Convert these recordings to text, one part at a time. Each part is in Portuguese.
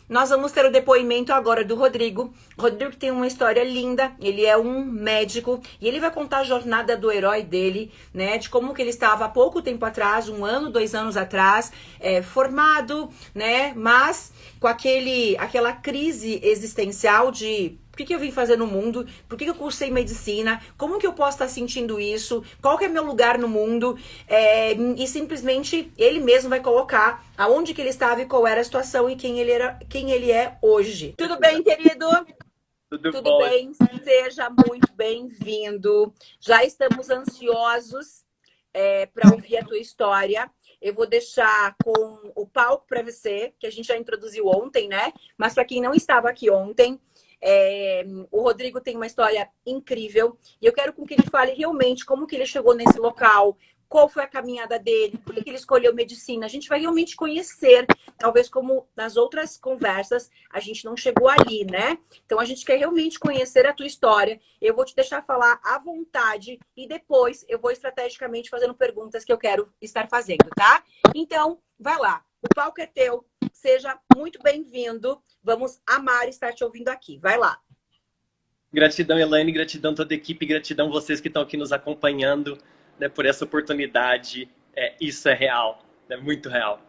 Nós vamos ter o depoimento agora do Rodrigo. O Rodrigo tem uma história linda, ele é um médico e ele vai contar a jornada do herói dele, né? De como que ele estava há pouco tempo atrás, 1 ano, 2 anos atrás, formado, né? Mas com aquela crise existencial de o que eu vim fazer no mundo, por que eu cursei medicina, como que eu posso estar sentindo isso, qual que é meu lugar no mundo, e simplesmente ele mesmo vai colocar aonde que ele estava e qual era a situação e quem ele é hoje. Tudo bem, querido? Tudo Tudo bom? bem? Seja muito bem-vindo. Já estamos ansiosos para ouvir a tua história. Eu vou deixar com o palco para você, que a gente já introduziu ontem, né? Mas para quem não estava aqui ontem, o Rodrigo tem uma história incrível e eu quero com que ele fale realmente como que ele chegou nesse local, qual foi a caminhada dele, por que ele escolheu medicina. A gente vai realmente conhecer, talvez como nas outras conversas, a gente não chegou ali, né? Então a gente quer realmente conhecer a tua história. Eu vou te deixar falar à vontade e depois eu vou estrategicamente fazendo perguntas que eu quero estar fazendo, tá? Então, vai lá. O palco é teu. Seja muito bem-vindo. Vamos amar estar te ouvindo aqui. Vai lá. Gratidão, Elaine, gratidão toda a equipe, gratidão vocês que estão aqui nos acompanhando, né, por essa oportunidade. Isso é real, é muito real.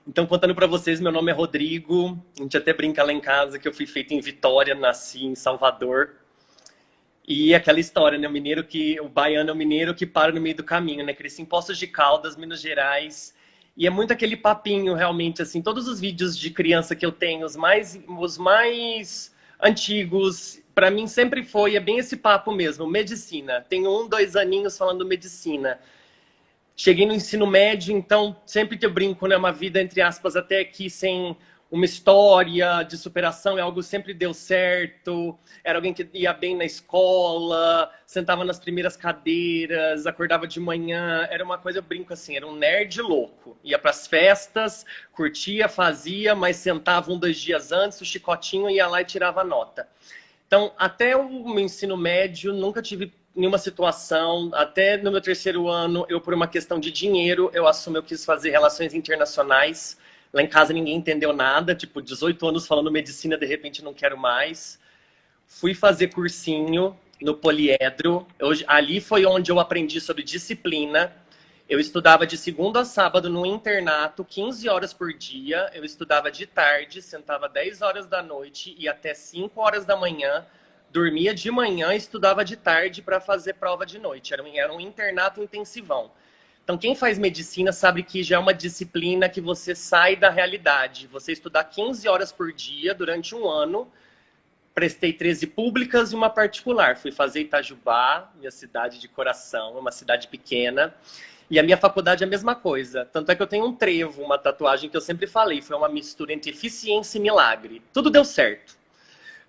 Então, contando para vocês, meu nome é Rodrigo. A gente até brinca lá em casa que eu fui feito em Vitória, nasci em Salvador. E aquela história, né? O baiano é o mineiro que para no meio do caminho, né? Cresci em Poços de Caldas, Minas Gerais. E é muito aquele papinho, realmente, assim, todos os vídeos de criança que eu tenho, os mais antigos, para mim sempre é bem esse papo mesmo, medicina. Tenho 1, 2 aninhos falando medicina. Cheguei no ensino médio, então sempre que eu brinco, né, uma vida, entre aspas, até aqui sem uma história de superação, é algo que sempre deu certo, era alguém que ia bem na escola, sentava nas primeiras cadeiras, acordava de manhã, era uma coisa, eu brinco assim, era um nerd louco. Ia para as festas, curtia, fazia, mas sentava 1, 2 dias antes, o chicotinho ia lá e tirava nota. Então, até o meu ensino médio, nunca tive nenhuma situação. Até no meu 3º ano, por uma questão de dinheiro, eu assumi, eu quis fazer relações internacionais. Lá em casa ninguém entendeu nada, tipo, 18 anos falando medicina, de repente não quero mais. Fui fazer cursinho no Poliedro. Ali foi onde eu aprendi sobre disciplina. Eu estudava de segunda a sábado no internato, 15 horas por dia. Eu estudava de tarde, sentava 10 horas da noite e até 5 horas da manhã. Dormia de manhã e estudava de tarde para fazer prova de noite. Era um internato intensivão. Então, quem faz medicina sabe que já é uma disciplina que você sai da realidade. Você estudar 15 horas por dia durante 1 ano. Prestei 13 públicas e uma particular. Fui fazer Itajubá, minha cidade de coração, uma cidade pequena. E a minha faculdade é a mesma coisa. Tanto é que eu tenho um trevo, uma tatuagem que eu sempre falei. Foi uma mistura entre eficiência e milagre. Tudo deu certo.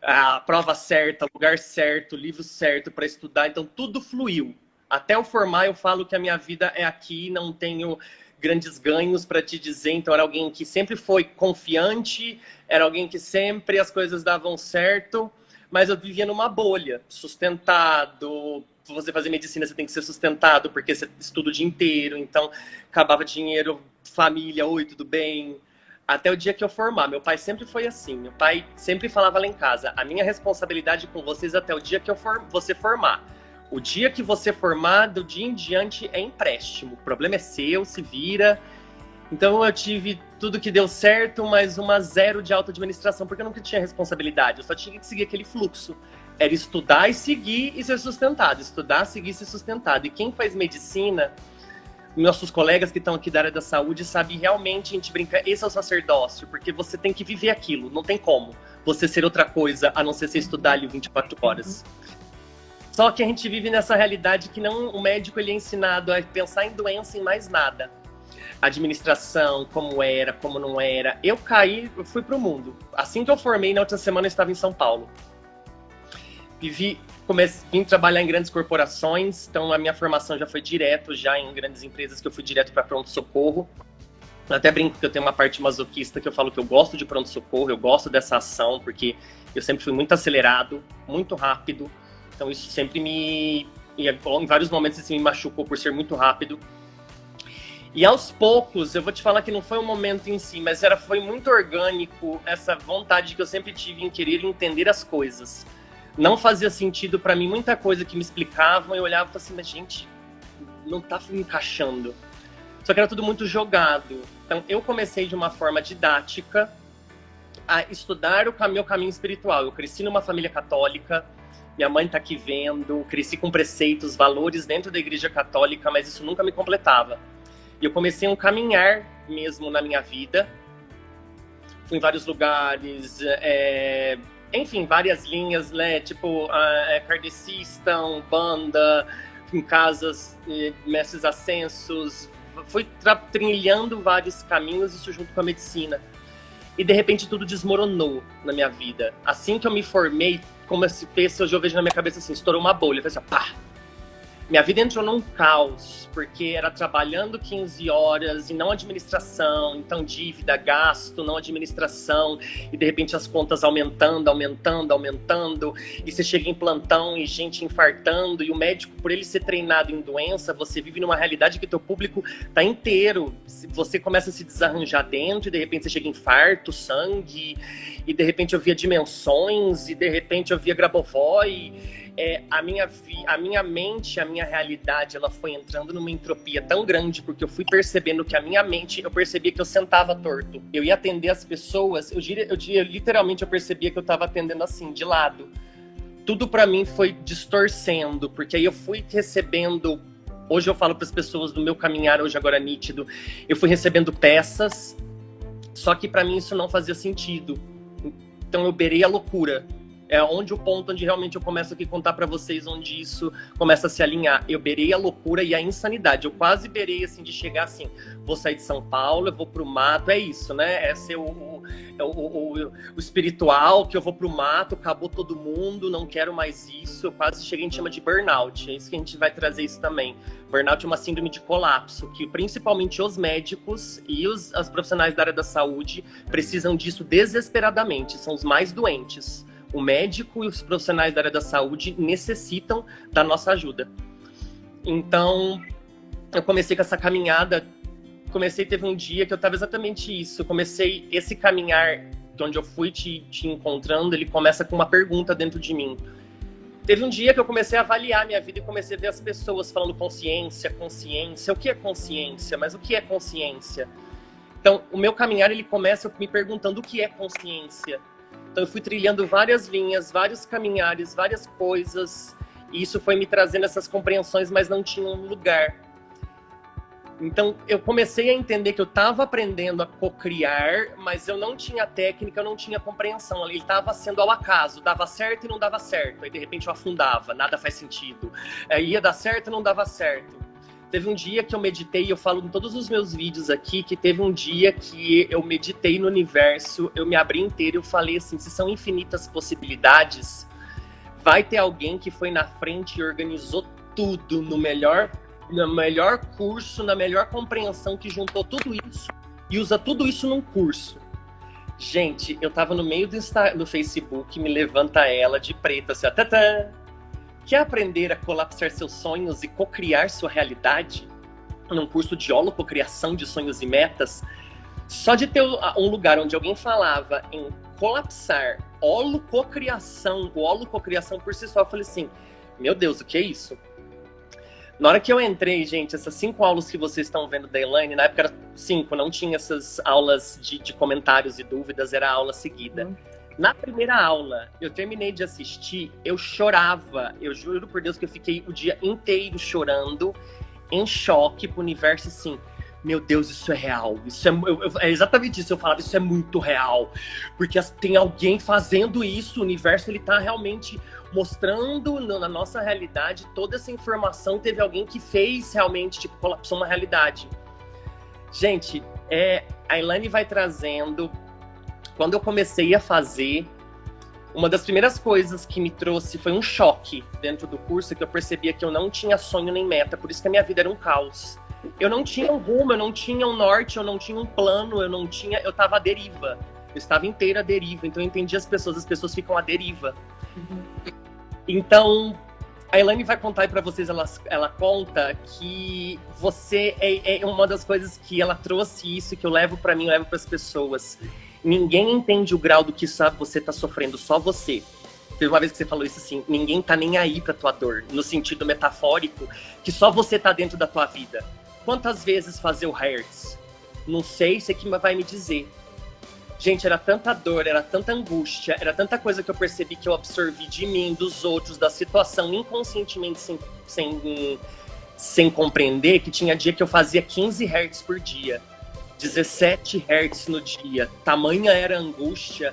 A prova certa, lugar certo, livro certo para estudar. Então, tudo fluiu. Até eu formar, eu falo que a minha vida é aqui, não tenho grandes ganhos para te dizer. Então, era alguém que sempre foi confiante, era alguém que sempre as coisas davam certo, mas eu vivia numa bolha, sustentado. Pra você fazer medicina, você tem que ser sustentado, porque você estuda o dia inteiro. Então, acabava dinheiro, família, oi, tudo bem? Até o dia que eu formar. Meu pai sempre foi assim. Meu pai sempre falava lá em casa, a minha responsabilidade com vocês até o dia que você formar. O dia que você formar, do dia em diante, é empréstimo. O problema é seu, se vira. Então eu tive tudo que deu certo, mas uma 0 de auto-administração, porque eu nunca tinha responsabilidade. Eu só tinha que seguir aquele fluxo. Era estudar e seguir e ser sustentado. Estudar, seguir e ser sustentado. E quem faz medicina, nossos colegas que estão aqui da área da saúde, sabem realmente, a gente brinca, esse é o sacerdócio, porque você tem que viver aquilo. Não tem como você ser outra coisa, a não ser você estudar ali 24 horas. Só que a gente vive nessa realidade que não, o médico ele é ensinado a pensar em doença e em mais nada. Administração, como era, como não era. Eu fui pro mundo. Assim que eu formei, na outra semana eu estava em São Paulo. Vim trabalhar em grandes corporações, então a minha formação já foi direto, já em grandes empresas, que eu fui direto para pronto-socorro. Eu até brinco que eu tenho uma parte masoquista, que eu falo que eu gosto de pronto-socorro, eu gosto dessa ação, porque eu sempre fui muito acelerado, muito rápido. Então isso sempre em vários momentos, assim, me machucou por ser muito rápido. E aos poucos, eu vou te falar que não foi um momento em si, mas foi muito orgânico essa vontade que eu sempre tive em querer entender as coisas. Não fazia sentido para mim muita coisa que me explicavam, eu olhava e falava assim, mas gente, não tá me encaixando. Só que era tudo muito jogado. Então eu comecei de uma forma didática a estudar o meu caminho espiritual. Eu cresci numa família católica, minha mãe tá aqui vendo, cresci com preceitos, valores dentro da igreja católica, mas isso nunca me completava. E eu comecei um caminhar mesmo na minha vida. Fui em vários lugares, enfim, várias linhas, né? Tipo, kardecista, umbanda, em casas, mestres ascensos. Fui trilhando vários caminhos, isso junto com a medicina. E de repente tudo desmoronou na minha vida. Assim que eu me formei, como se fez, hoje eu vejo na minha cabeça assim, estourou uma bolha. Eu falei assim, pá! Minha vida entrou num caos, porque era trabalhando 15 horas e não administração, então dívida, gasto, não administração, e de repente as contas aumentando, e você chega em plantão e gente infartando, e o médico, por ele ser treinado em doença, você vive numa realidade que teu público tá inteiro, você começa a se desarranjar dentro, e de repente você chega em infarto, sangue, e de repente eu via dimensões, e de repente eu via Grabovoi. A minha mente, a minha realidade, ela foi entrando numa entropia tão grande, porque eu fui percebendo que a minha mente, eu percebia que eu sentava torto. Eu ia atender as pessoas, literalmente eu percebia que eu estava atendendo assim, de lado. Tudo para mim foi distorcendo, porque aí eu fui recebendo, hoje eu falo para as pessoas do meu caminhar, hoje agora nítido, eu fui recebendo peças, só que para mim isso não fazia sentido. Então eu beirei a loucura. É o ponto onde realmente eu começo aqui a contar pra vocês onde isso começa a se alinhar. Eu beirei a loucura e a insanidade. Eu quase beirei, assim, de chegar assim, vou sair de São Paulo, eu vou pro mato, é isso, né? É ser o espiritual, que eu vou pro mato, acabou todo mundo, não quero mais isso. Eu quase cheguei, a gente chama de burnout, é isso que a gente vai trazer isso também. Burnout é uma síndrome de colapso, que principalmente os médicos e os profissionais da área da saúde precisam disso desesperadamente, são os mais doentes. O médico e os profissionais da área da saúde necessitam da nossa ajuda. Então, eu comecei com essa caminhada. Teve um dia que eu estava exatamente isso. Eu comecei esse caminhar, de onde eu fui te encontrando, ele começa com uma pergunta dentro de mim. Teve um dia que eu comecei a avaliar minha vida e comecei a ver as pessoas falando consciência. O que é consciência? Mas o que é consciência? Então, o meu caminhar, ele começa me perguntando o que é consciência. Então eu fui trilhando várias linhas, vários caminhares, várias coisas, e isso foi me trazendo essas compreensões, mas não tinha um lugar. Então eu comecei a entender que eu estava aprendendo a cocriar, mas eu não tinha técnica, eu não tinha compreensão. Ele estava sendo ao acaso, dava certo e não dava certo. Aí de repente eu afundava, nada faz sentido. Ia dar certo e não dava certo. Teve um dia que eu meditei, eu falo em todos os meus vídeos aqui, que teve um dia que eu meditei no universo, eu me abri inteiro e eu falei assim, se são infinitas possibilidades, vai ter alguém que foi na frente e organizou tudo no melhor curso, na melhor compreensão, que juntou tudo isso e usa tudo isso num curso. Gente, eu tava no meio do Facebook, me levanta ela de preto, assim, ó, tatã! Quer aprender a colapsar seus sonhos e cocriar sua realidade? Num curso de holococriação de sonhos e metas? Só de ter um lugar onde alguém falava em colapsar, holococriação, o holococriação por si só, eu falei assim, meu Deus, o que é isso? Na hora que eu entrei, gente, essas 5 aulas que vocês estão vendo da Elaine, na época era 5, não tinha essas aulas de comentários e dúvidas, era a aula seguida. Na primeira aula, eu terminei de assistir, eu chorava. Eu juro por Deus que eu fiquei o dia inteiro chorando, em choque pro universo, assim. Meu Deus, isso é real. É exatamente isso. Eu falava, isso é muito real. Porque tem alguém fazendo isso. O universo, ele tá realmente mostrando na nossa realidade toda essa informação. Teve alguém que fez realmente, tipo, colapsou uma realidade. Gente, a Elaine vai trazendo... Quando eu comecei a fazer, uma das primeiras coisas que me trouxe foi um choque dentro do curso, que eu percebia que eu não tinha sonho nem meta, por isso que a minha vida era um caos. Eu não tinha um rumo, eu não tinha um norte, eu não tinha um plano, eu estava à deriva. Eu estava inteira à deriva, então eu entendi as pessoas ficam à deriva. Então, A Elaine vai contar aí pra vocês, ela conta que você é uma das coisas que ela trouxe isso, que eu levo pra mim, eu levo pras pessoas. Ninguém entende o grau do que você tá sofrendo, só você. Teve uma vez que você falou isso assim, ninguém tá nem aí pra tua dor, no sentido metafórico, que só você tá dentro da tua vida. Quantas vezes fazer o Hertz? Não sei, você que vai me dizer. Gente, era tanta dor, era tanta angústia, era tanta coisa que eu percebi que eu absorvi de mim, dos outros, da situação, inconscientemente, sem compreender, que tinha dia que eu fazia 15 Hertz por dia, 17 Hertz no dia. Tamanha era a angústia.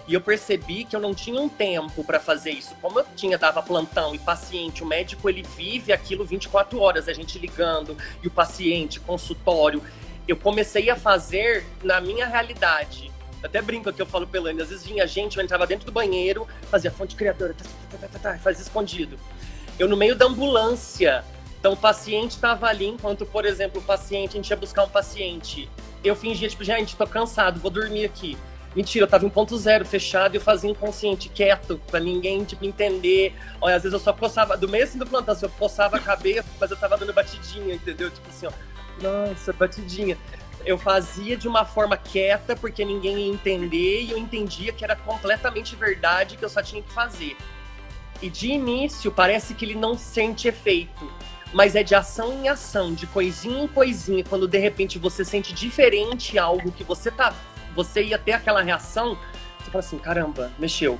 E eu percebi que eu não tinha um tempo para fazer isso. Como eu dava plantão e paciente, o médico ele vive aquilo 24 horas, a gente ligando, e o paciente, consultório. Eu comecei a fazer na minha realidade. Até brinco aqui, eu falo pela Elaine, às vezes vinha gente, eu entrava dentro do banheiro, fazia fonte criadora, fazia escondido. Eu no meio da ambulância, então o paciente estava ali, enquanto, por exemplo, o paciente, a gente ia buscar um paciente. Eu fingia, tipo, gente, tô cansado, vou dormir aqui. Mentira, eu tava em ponto zero, fechado, e eu fazia inconsciente, quieto, pra ninguém, tipo, entender. Olha, às vezes eu só coçava, do meio assim do plantão, assim, eu coçava a cabeça, mas eu tava dando batidinha, entendeu? Tipo assim, ó, nossa, batidinha. Eu fazia de uma forma quieta, porque ninguém ia entender, e eu entendia que era completamente verdade, que eu só tinha que fazer. E de início, parece que ele não sente efeito, mas é de ação em ação, de coisinha em coisinha, quando de repente você sente diferente algo que você ia ter aquela reação, você fala assim, caramba, mexeu.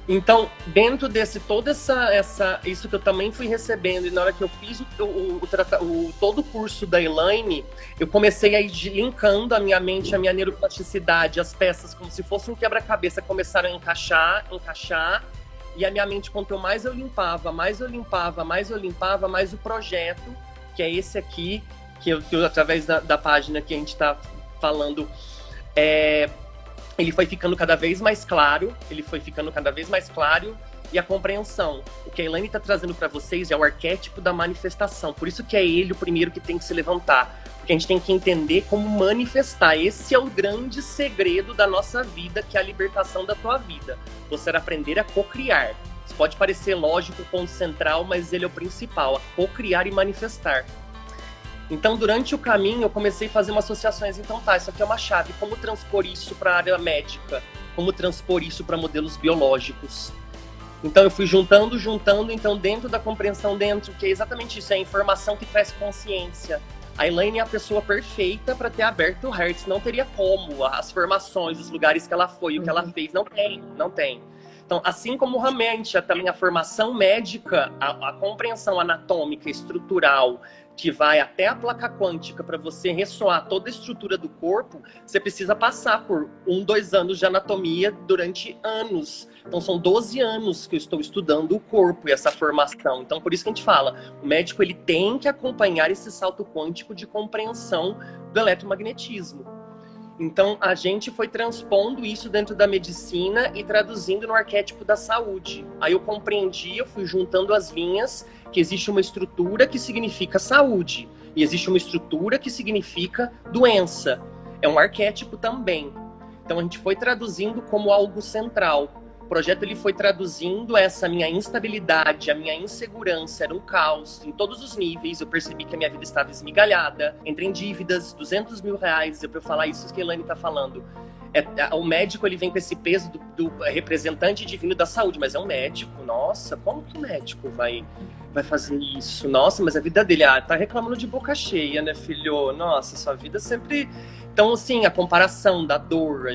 Então, dentro desse, isso que eu também fui recebendo, e na hora que eu fiz todo o curso da Elaine, eu comecei a ir linkando a minha mente, a minha neuroplasticidade, as peças, como se fosse um quebra-cabeça, começaram a encaixar, e a minha mente, quanto mais eu limpava, mais o projeto, que é esse aqui, que eu através da página que a gente está falando, ele foi ficando cada vez mais claro, e a compreensão. O que a Elaine está trazendo para vocês é o arquétipo da manifestação, por isso que é ele o primeiro que tem que se levantar, porque a gente tem que entender como manifestar. Esse é o grande segredo da nossa vida, que é a libertação da tua vida. Você aprender a co-criar. Isso pode parecer lógico, ponto central, mas ele é o principal, a co-criar e manifestar. Então, durante o caminho, eu comecei a fazer umas associações. Então, isso aqui é uma chave. Como transpor isso para a área médica? Como transpor isso para modelos biológicos? Então, eu fui juntando. Então, dentro da compreensão, que é exatamente isso, é a informação que traz consciência. A Elaine é a pessoa perfeita para ter aberto o Hertz. Não teria como. As formações, os lugares que ela foi, o que ela fez. Não tem. Então, assim como realmente também a formação médica, a compreensão anatômica, estrutural, que vai até a placa quântica para você ressoar toda a estrutura do corpo, você precisa passar por 2 anos de anatomia durante anos. Então são 12 anos que eu estou estudando o corpo e essa formação. Então por isso que a gente fala, o médico ele tem que acompanhar esse salto quântico de compreensão do eletromagnetismo. Então a gente foi transpondo isso dentro da medicina e traduzindo no arquétipo da saúde. Aí eu compreendi, eu fui juntando as linhas, que existe uma estrutura que significa saúde e existe uma estrutura que significa doença. É um arquétipo também. Então a gente foi traduzindo como algo central. O projeto ele foi traduzindo essa minha instabilidade, a minha insegurança, era um caos em todos os níveis. Eu percebi que a minha vida estava esmigalhada, entrei em dívidas, R$200 mil, para eu falar isso que a Elaine está falando. O médico ele vem com esse peso do representante divino da saúde, mas é um médico. Nossa, como que o médico vai fazer isso? Nossa, mas a vida dele, tá reclamando de boca cheia, né, filho? Nossa, sua vida sempre... Então, assim, a comparação da dor,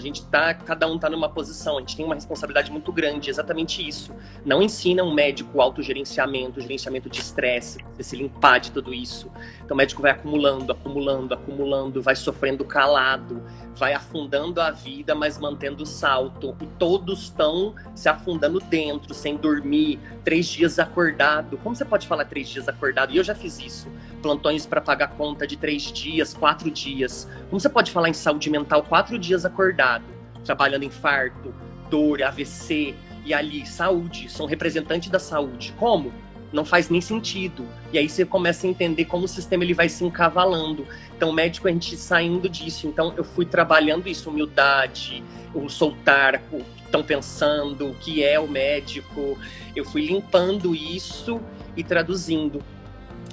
cada um tá numa posição, a gente tem uma responsabilidade muito grande, exatamente isso. Não ensina um médico autogerenciamento, gerenciamento de estresse, você se limpar de tudo isso. Então o médico vai acumulando, vai sofrendo calado, vai afundando a vida, mas mantendo o salto. E todos estão se afundando dentro, sem dormir, 3 dias acordado. Como você pode falar 3 dias acordado? E eu já fiz isso. Plantões para pagar conta de 3 dias, 4 dias. Como você pode falar em saúde mental 4 dias acordado? Trabalhando em infarto, dor, AVC, e ali, saúde, são representantes da saúde. Como? não faz nem sentido. E aí você começa a entender como o sistema ele vai se encavalando. Então, o médico, a gente saindo disso. Então, eu fui trabalhando isso, humildade, o soltar, o que estão pensando, o que é o médico. Eu fui limpando isso e traduzindo.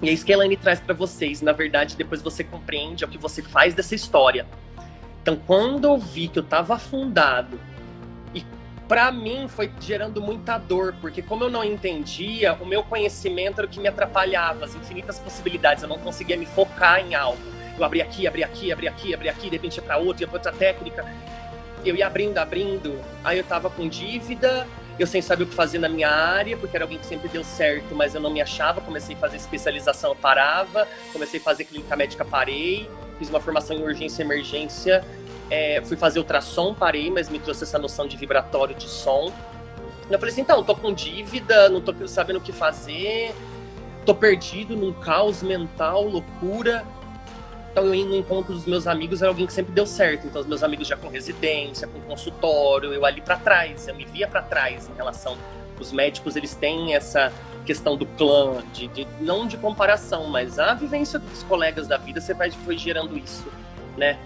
E é isso que a Elaine traz para vocês. Na verdade, depois você compreende o que você faz dessa história. Então, quando eu vi que eu estava afundado, e para mim foi gerando muita dor, porque como eu não entendia, o meu conhecimento era o que me atrapalhava, as infinitas possibilidades, eu não conseguia me focar em algo. Eu abria aqui, de repente ia para outra, ia para outra técnica. Eu ia abrindo, aí eu tava com dívida, eu sem saber o que fazer na minha área, porque era alguém que sempre deu certo, mas eu não me achava. Comecei a fazer especialização, eu parava. Comecei a fazer clínica médica, parei. Fiz uma formação em urgência e emergência. Fui fazer ultrassom, parei, mas me trouxe essa noção de vibratório de som. Eu falei assim, então, tô com dívida, não tô sabendo o que fazer, tô perdido num caos mental, loucura. Então, eu indo no encontro dos meus amigos, era alguém que sempre deu certo. Então, os meus amigos já com residência, com consultório, eu ali para trás, eu me via para trás em relação... Os médicos, eles têm essa questão do clã, não de comparação, mas a vivência dos colegas da vida, você foi gerando isso, né?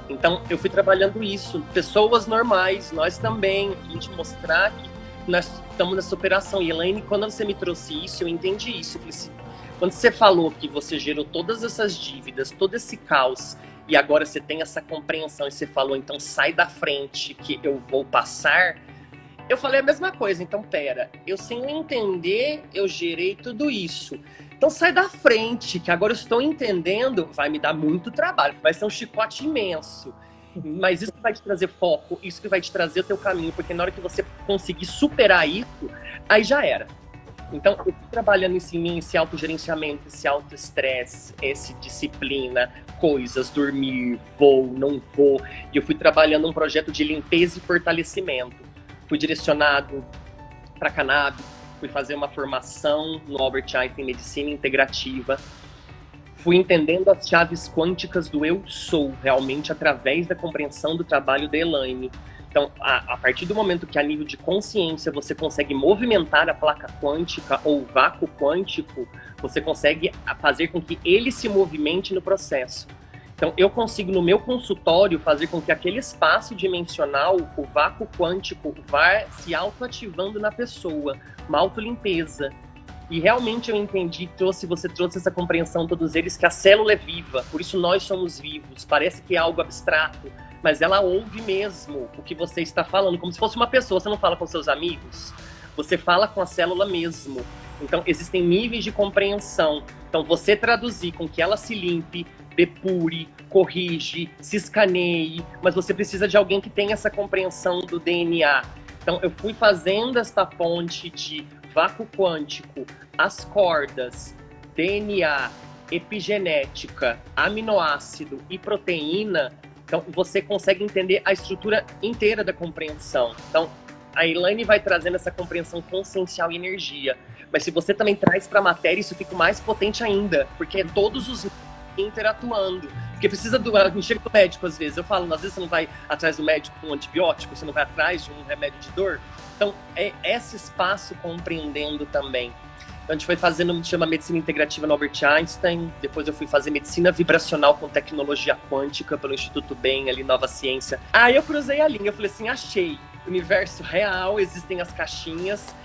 Então, eu fui trabalhando isso. Pessoas normais, nós também, a gente mostrar que nós estamos nessa operação. E, Elaine, quando você me trouxe isso, eu entendi isso. Eu falei assim, quando você falou que você gerou todas essas dívidas, todo esse caos, e agora você tem essa compreensão e você falou, então sai da frente que eu vou passar, eu falei a mesma coisa. Então, pera, eu sem entender, eu gerei tudo isso. Então sai da frente, que agora eu estou entendendo, vai me dar muito trabalho, vai ser um chicote imenso. Mas isso que vai te trazer foco, isso que vai te trazer o teu caminho, porque na hora que você conseguir superar isso, aí já era. Então, eu fui trabalhando esse autogerenciamento, esse autoestresse, essa disciplina, coisas, dormir, vou, não vou. E eu fui trabalhando um projeto de limpeza e fortalecimento. Fui direcionado para cannabis, fui fazer uma formação no Albert Einstein em Medicina Integrativa. Fui entendendo as chaves quânticas do eu sou, realmente através da compreensão do trabalho da Elaine. Então, a partir do momento que a nível de consciência você consegue movimentar a placa quântica ou o vácuo quântico, você consegue fazer com que ele se movimente no processo. Então, eu consigo, no meu consultório, fazer com que aquele espaço dimensional, o vácuo quântico, vá se autoativando na pessoa, uma autolimpeza. E realmente eu entendi, você trouxe essa compreensão, todos eles, que a célula é viva, por isso nós somos vivos. Parece que é algo abstrato, mas ela ouve mesmo o que você está falando, como se fosse uma pessoa. Você não fala com seus amigos, você fala com a célula mesmo. Então, existem níveis de compreensão. Então, você traduzir com que ela se limpe, depure, corrige, se escaneie, mas você precisa de alguém que tenha essa compreensão do DNA. Então, eu fui fazendo esta ponte de vácuo quântico, as cordas, DNA, epigenética, aminoácido e proteína. Então, você consegue entender a estrutura inteira da compreensão. Então, a Elaine vai trazendo essa compreensão consciencial e energia. Mas se você também traz para a matéria, isso fica mais potente ainda, porque é todos os interatuando. Porque precisa do chega do médico às vezes. Eu falo, às vezes você não vai atrás do médico com um antibiótico, você não vai atrás de um remédio de dor. Então, é esse espaço compreendendo também. Então, a gente foi fazendo, chama Medicina Integrativa no Albert Einstein. Depois eu fui fazer Medicina Vibracional com Tecnologia Quântica pelo Instituto BEM, ali, Nova Ciência. Aí eu cruzei a linha, eu falei assim, achei. Universo real, existem as caixinhas.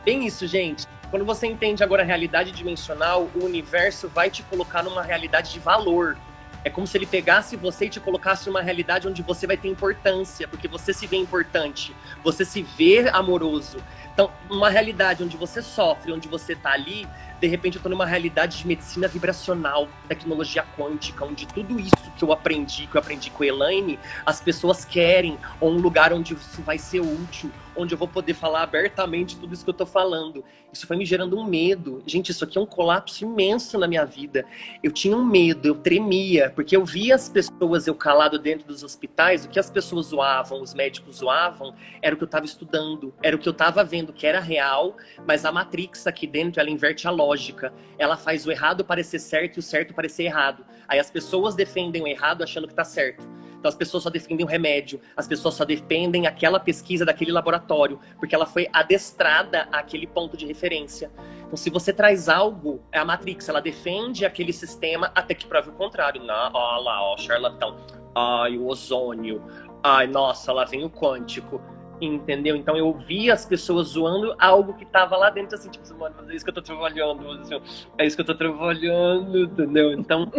Bem isso, gente. Quando você entende agora a realidade dimensional, o universo vai te colocar numa realidade de valor. É como se ele pegasse você e te colocasse numa realidade onde você vai ter importância, porque você se vê importante, você se vê amoroso. Então, uma realidade onde você sofre, onde você está ali, de repente eu estou numa realidade de medicina vibracional, tecnologia quântica, onde tudo isso que eu aprendi com a Elaine, as pessoas querem, ou um lugar onde isso vai ser útil, onde eu vou poder falar abertamente tudo isso que eu tô falando. Isso foi me gerando um medo. Gente, isso aqui é um colapso imenso na minha vida. Eu tinha um medo, eu tremia, porque eu via as pessoas, eu calado dentro dos hospitais, o que as pessoas zoavam, os médicos zoavam, era o que eu estava estudando, era o que eu estava vendo, que era real, mas a Matrix aqui dentro, ela inverte a lógica. Ela faz o errado parecer certo e o certo parecer errado. Aí as pessoas defendem o errado achando que tá certo. Então as pessoas só defendem o remédio, as pessoas só defendem aquela pesquisa daquele laboratório, porque ela foi adestrada àquele ponto de referência. Então, se você traz algo, é a Matrix, ela defende aquele sistema até que prove o contrário. Ó lá, ó, charlatão. Ai, o ozônio. Ai, nossa, lá vem o quântico. Entendeu? Então eu vi as pessoas zoando algo que tava lá dentro, assim, tipo, mano, é isso que eu tô trabalhando, assim, é isso que eu tô trabalhando, entendeu? Então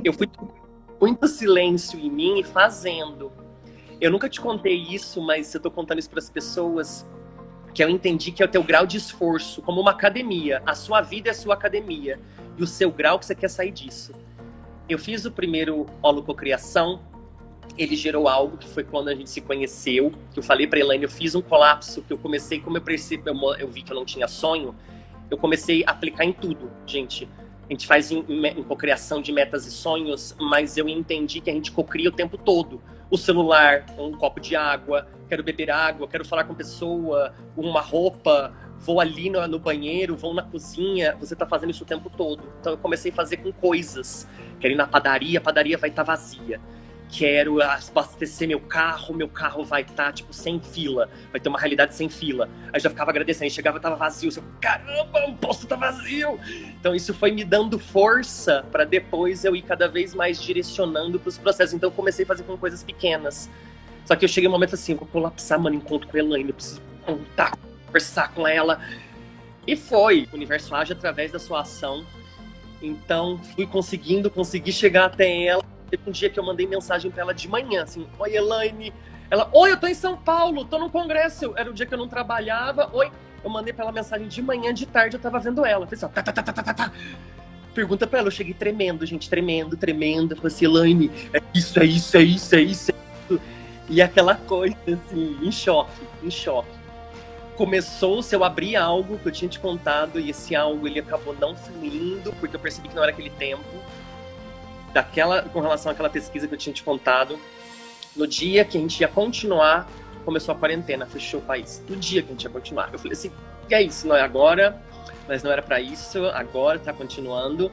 eu fui com muito silêncio em mim e fazendo. Eu nunca te contei isso, mas eu tô contando isso para as pessoas, que eu entendi que é o teu grau de esforço, como uma academia. A sua vida é a sua academia. E o seu grau que você quer sair disso. Eu fiz o primeiro holococriação, ele gerou algo que foi quando a gente se conheceu, que eu falei pra Elaine, eu fiz um colapso, que eu comecei, como eu vi que eu não tinha sonho, eu comecei a aplicar em tudo, gente. A gente faz em cocriação de metas e sonhos, mas eu entendi que a gente cocria o tempo todo. O celular, um copo de água, quero beber água, quero falar com pessoa, uma roupa, vou ali no banheiro, vou na cozinha, você tá fazendo isso o tempo todo. Então eu comecei a fazer com coisas. Quero ir na padaria, a padaria vai estar vazia. Quero abastecer meu carro vai estar, tipo, sem fila. Vai ter uma realidade sem fila. Aí já ficava agradecendo, chegava, tava vazio. Eu, caramba, o posto tá vazio. Então isso foi me dando força para depois eu ir cada vez mais direcionando pros processos. Então eu comecei a fazer com coisas pequenas. Só que eu cheguei um momento assim, eu vou colapsar, mano, encontro com a Elaine, eu preciso contar, conversar com ela. E foi. O universo age através da sua ação. Então consegui chegar até ela. Teve um dia que eu mandei mensagem pra ela de manhã, assim, oi, Elaine. Ela, oi, eu tô em São Paulo, tô num congresso. Era o dia que eu não trabalhava. Oi, eu mandei pra ela mensagem de manhã, de tarde eu tava vendo ela. Eu falei assim, tá. Pergunta pra ela, eu cheguei tremendo, gente, tremendo. Eu falei assim, Elaine, é isso. E aquela coisa, assim, em choque. Começou, se eu abrir algo que eu tinha te contado, e esse algo, ele acabou não fluindo, porque eu percebi que não era aquele tempo. Com relação àquela pesquisa que eu tinha te contado, no dia que a gente ia continuar, começou a quarentena, fechou o país. No dia que a gente ia continuar. Eu falei assim, que é isso? Não é agora, mas não era pra isso, agora tá continuando.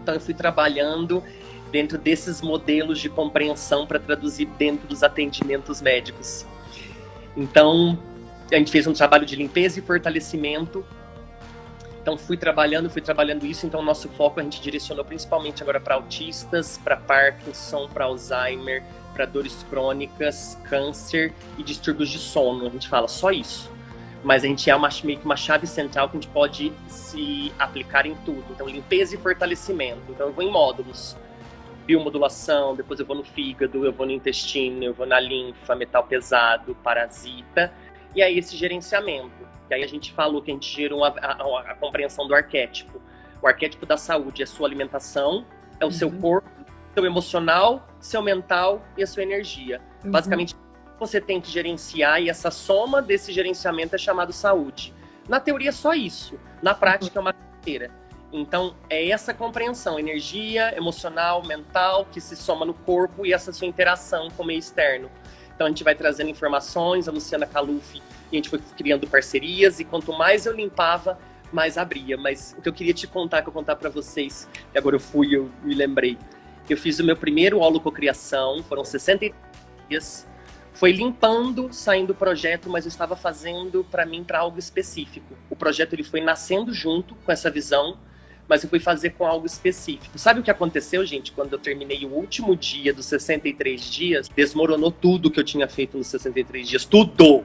Então eu fui trabalhando dentro desses modelos de compreensão para traduzir dentro dos atendimentos médicos. Então, a gente fez um trabalho de limpeza e fortalecimento. Então fui trabalhando isso, então o nosso foco a gente direcionou principalmente agora para autistas, para Parkinson, para Alzheimer, para dores crônicas, câncer e distúrbios de sono. A gente fala só isso, mas a gente é meio que uma chave central que a gente pode se aplicar em tudo. Então limpeza e fortalecimento, então eu vou em módulos, biomodulação, depois eu vou no fígado, eu vou no intestino, eu vou na linfa, metal pesado, parasita, e aí esse gerenciamento. E aí a gente falou que a gente gerou a compreensão do arquétipo. O arquétipo da saúde é a sua alimentação, é o seu corpo, seu emocional, seu mental e a sua energia. Basicamente, você tem que gerenciar e essa soma desse gerenciamento é chamado saúde. Na teoria, só isso. Na prática, é uma carteira. Então, é essa compreensão, energia, emocional, mental, que se soma no corpo e essa sua interação com o meio externo. Então, a gente vai trazendo informações, a Luciana Caluf, e a gente foi criando parcerias, e quanto mais eu limpava, mais abria. Mas o que eu queria te contar, que eu contar para vocês, e agora eu me lembrei. Eu fiz o meu primeiro holococriação, foram 63 dias. Foi limpando, saindo do projeto, mas eu estava fazendo para mim, para algo específico. O projeto ele foi nascendo junto com essa visão, mas eu fui fazer com algo específico. Sabe o que aconteceu, gente? Quando eu terminei o último dia dos 63 dias, desmoronou tudo que eu tinha feito nos 63 dias. Tudo!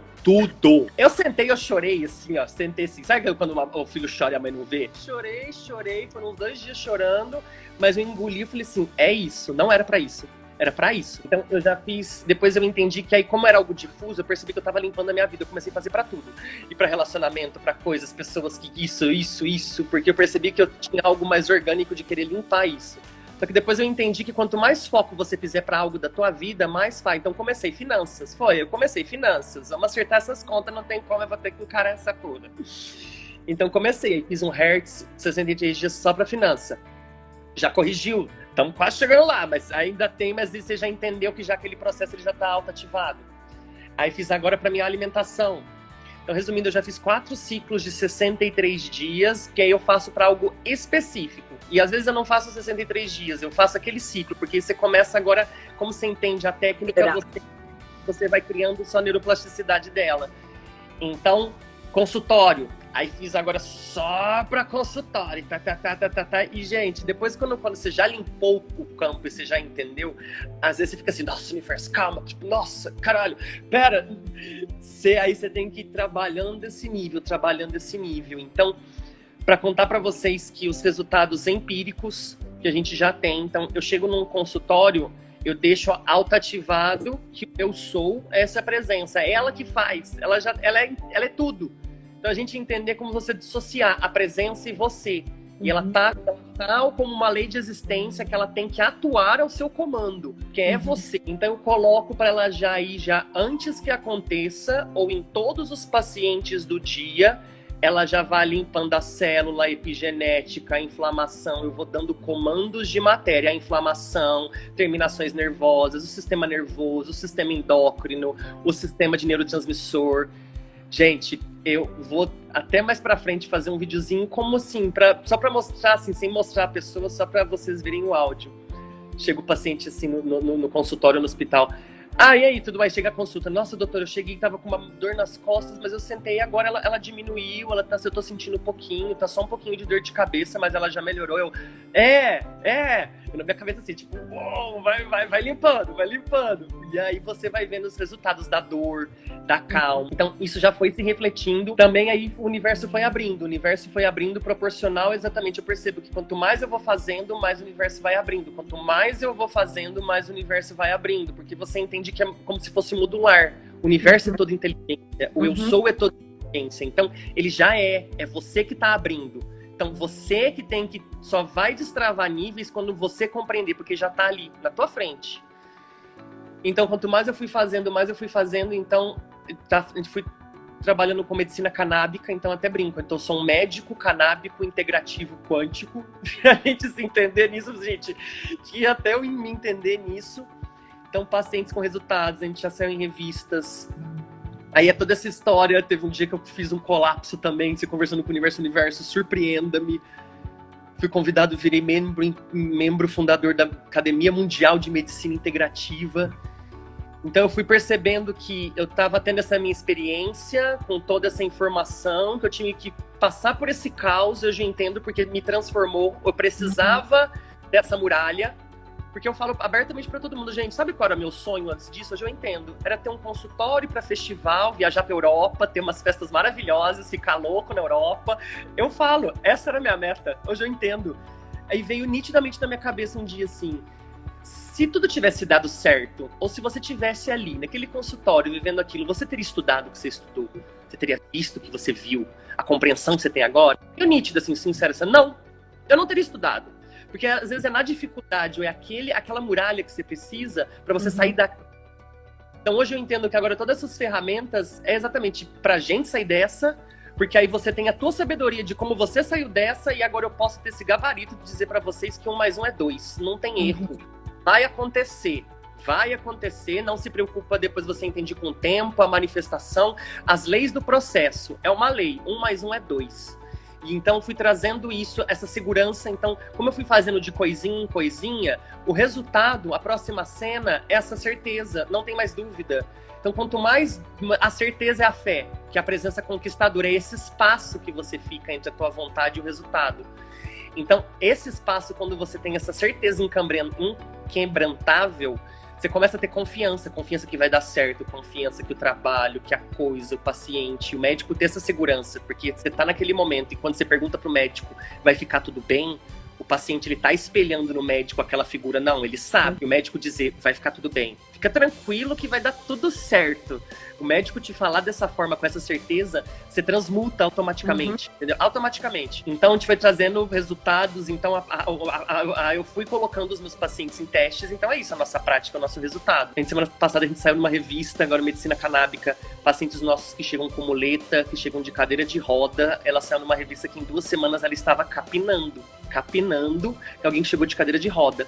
Eu sentei, eu chorei, assim, ó. Sentei assim. Sabe quando o filho chora e a mãe não vê? Chorei. Foram uns 2 dias chorando, mas eu engoli e falei assim, é isso, não era pra isso. Era pra isso. Então eu já fiz, depois eu entendi que aí como era algo difuso, eu percebi que eu tava limpando a minha vida, eu comecei a fazer pra tudo. E pra relacionamento, pra coisas, pessoas que isso, porque eu percebi que eu tinha algo mais orgânico de querer limpar isso. Só que depois eu entendi que quanto mais foco você fizer pra algo da tua vida, mais vai. Então comecei finanças. Eu comecei finanças. Vamos acertar essas contas, não tem como, eu vou ter que encarar essa cura. Então comecei, fiz um Hertz 63 dias só pra finança. Já corrigiu. Estamos quase chegando lá, mas ainda tem, mas você já entendeu que já aquele processo ele já está auto-ativado. Aí fiz agora para minha alimentação. Então, resumindo, eu já fiz 4 ciclos de 63 dias, que aí eu faço para algo específico. E às vezes eu não faço 63 dias, eu faço aquele ciclo, porque você começa agora, como você entende a técnica, você vai criando sua neuroplasticidade dela. Então, consultório, Aí fiz agora só pra consultório. E, gente, depois quando você já limpou o campo e você já entendeu, às vezes você fica assim, nossa, universo, calma. Tipo, nossa, caralho, pera. Aí você tem que ir trabalhando esse nível. Então, pra contar pra vocês que os resultados empíricos que a gente já tem. Então, eu chego num consultório, eu deixo auto-ativado que eu sou essa presença. É ela que faz. Ela é tudo. Então, a gente entender como você dissociar a presença e você. E ela tá tal como uma lei de existência que ela tem que atuar ao seu comando, que é você. Então, eu coloco para ela já ir já antes que aconteça, ou em todos os pacientes do dia, ela já vai limpando a célula, a epigenética, a inflamação. Eu vou dando comandos de matéria, a inflamação, terminações nervosas, o sistema nervoso, o sistema endócrino, o sistema de neurotransmissor. Gente, eu vou até mais pra frente fazer um videozinho como assim, só pra mostrar, assim, sem mostrar a pessoa, só pra vocês verem o áudio. Chega o paciente assim no consultório, no hospital. Ah, e aí, tudo mais? Chega a consulta. Nossa, doutor, eu cheguei e tava com uma dor nas costas, mas eu sentei agora ela diminuiu, eu tô sentindo um pouquinho, tá só um pouquinho de dor de cabeça, mas ela já melhorou. Na minha cabeça assim, tipo, uou, vai limpando. E aí você vai vendo os resultados da dor, da calma. Então, isso já foi se refletindo. Também aí o universo foi abrindo proporcional exatamente. Eu percebo que quanto mais eu vou fazendo, mais o universo vai abrindo. Quanto mais eu vou fazendo, mais o universo vai abrindo. Porque você entende que é como se fosse modular. O universo é toda inteligência. O eu sou é toda inteligência. Então, ele já é você que tá abrindo. Então, você que só vai destravar níveis quando você compreender, porque já tá ali, na tua frente. Então, quanto mais eu fui fazendo, então, a gente fui trabalhando com medicina canábica, então até brinco. Então, eu sou um médico canábico integrativo quântico. A gente se entender nisso, gente, que até eu me entender nisso. Então, pacientes com resultados, a gente já saiu em revistas. Aí é toda essa história. Teve um dia que eu fiz um colapso também, se conversando com o universo, surpreenda-me. Fui convidado, virei membro fundador da Academia Mundial de Medicina Integrativa. Então eu fui percebendo que eu estava tendo essa minha experiência, com toda essa informação, que eu tinha que passar por esse caos, eu já entendo, porque me transformou. Eu precisava dessa muralha. Porque eu falo abertamente pra todo mundo, gente, sabe qual era meu sonho antes disso? Hoje eu entendo. Era ter um consultório pra festival, viajar pra Europa, ter umas festas maravilhosas, ficar louco na Europa. Eu falo, essa era a minha meta. Hoje eu entendo. Aí veio nitidamente na minha cabeça um dia assim, se tudo tivesse dado certo, ou se você tivesse ali, naquele consultório, vivendo aquilo, você teria estudado o que você estudou? Você teria visto o que você viu? A compreensão que você tem agora? Eu nítido, assim, sincero, assim, não. Eu não teria estudado. Porque às vezes é na dificuldade, ou é aquela muralha que você precisa para você sair da... Então hoje eu entendo que agora todas essas ferramentas é exatamente pra gente sair dessa, porque aí você tem a tua sabedoria de como você saiu dessa, e agora eu posso ter esse gabarito de dizer para vocês que 1 mais 1 é 2. Não tem erro. Vai acontecer, não se preocupa, depois você entende com o tempo, a manifestação, as leis do processo. É uma lei, 1 mais 1 é 2. E então fui trazendo isso, essa segurança. Então, como eu fui fazendo de coisinha em coisinha, o resultado, a próxima cena, é essa certeza, não tem mais dúvida. Então, quanto mais a certeza é a fé, que a presença conquistadora é esse espaço que você fica entre a tua vontade e o resultado. Então, esse espaço, quando você tem essa certeza inquebrantável, você começa a ter confiança que vai dar certo, confiança que o trabalho, que a coisa, o paciente, o médico ter essa segurança, porque você tá naquele momento e quando você pergunta pro médico, vai ficar tudo bem? O paciente, ele tá espelhando no médico aquela figura, não, ele sabe, o médico dizer, vai ficar tudo bem. Fica tranquilo que vai dar tudo certo. O médico te falar dessa forma, com essa certeza, você transmuta automaticamente, entendeu? Automaticamente. Então, a gente vai trazendo resultados, então eu fui colocando os meus pacientes em testes, então é isso, a nossa prática, o nosso resultado. Semana passada a gente saiu numa revista, agora Medicina Canábica, pacientes nossos que chegam com muleta, que chegam de cadeira de roda, ela saiu numa revista que em 2 semanas ela estava capinando, que alguém chegou de cadeira de roda.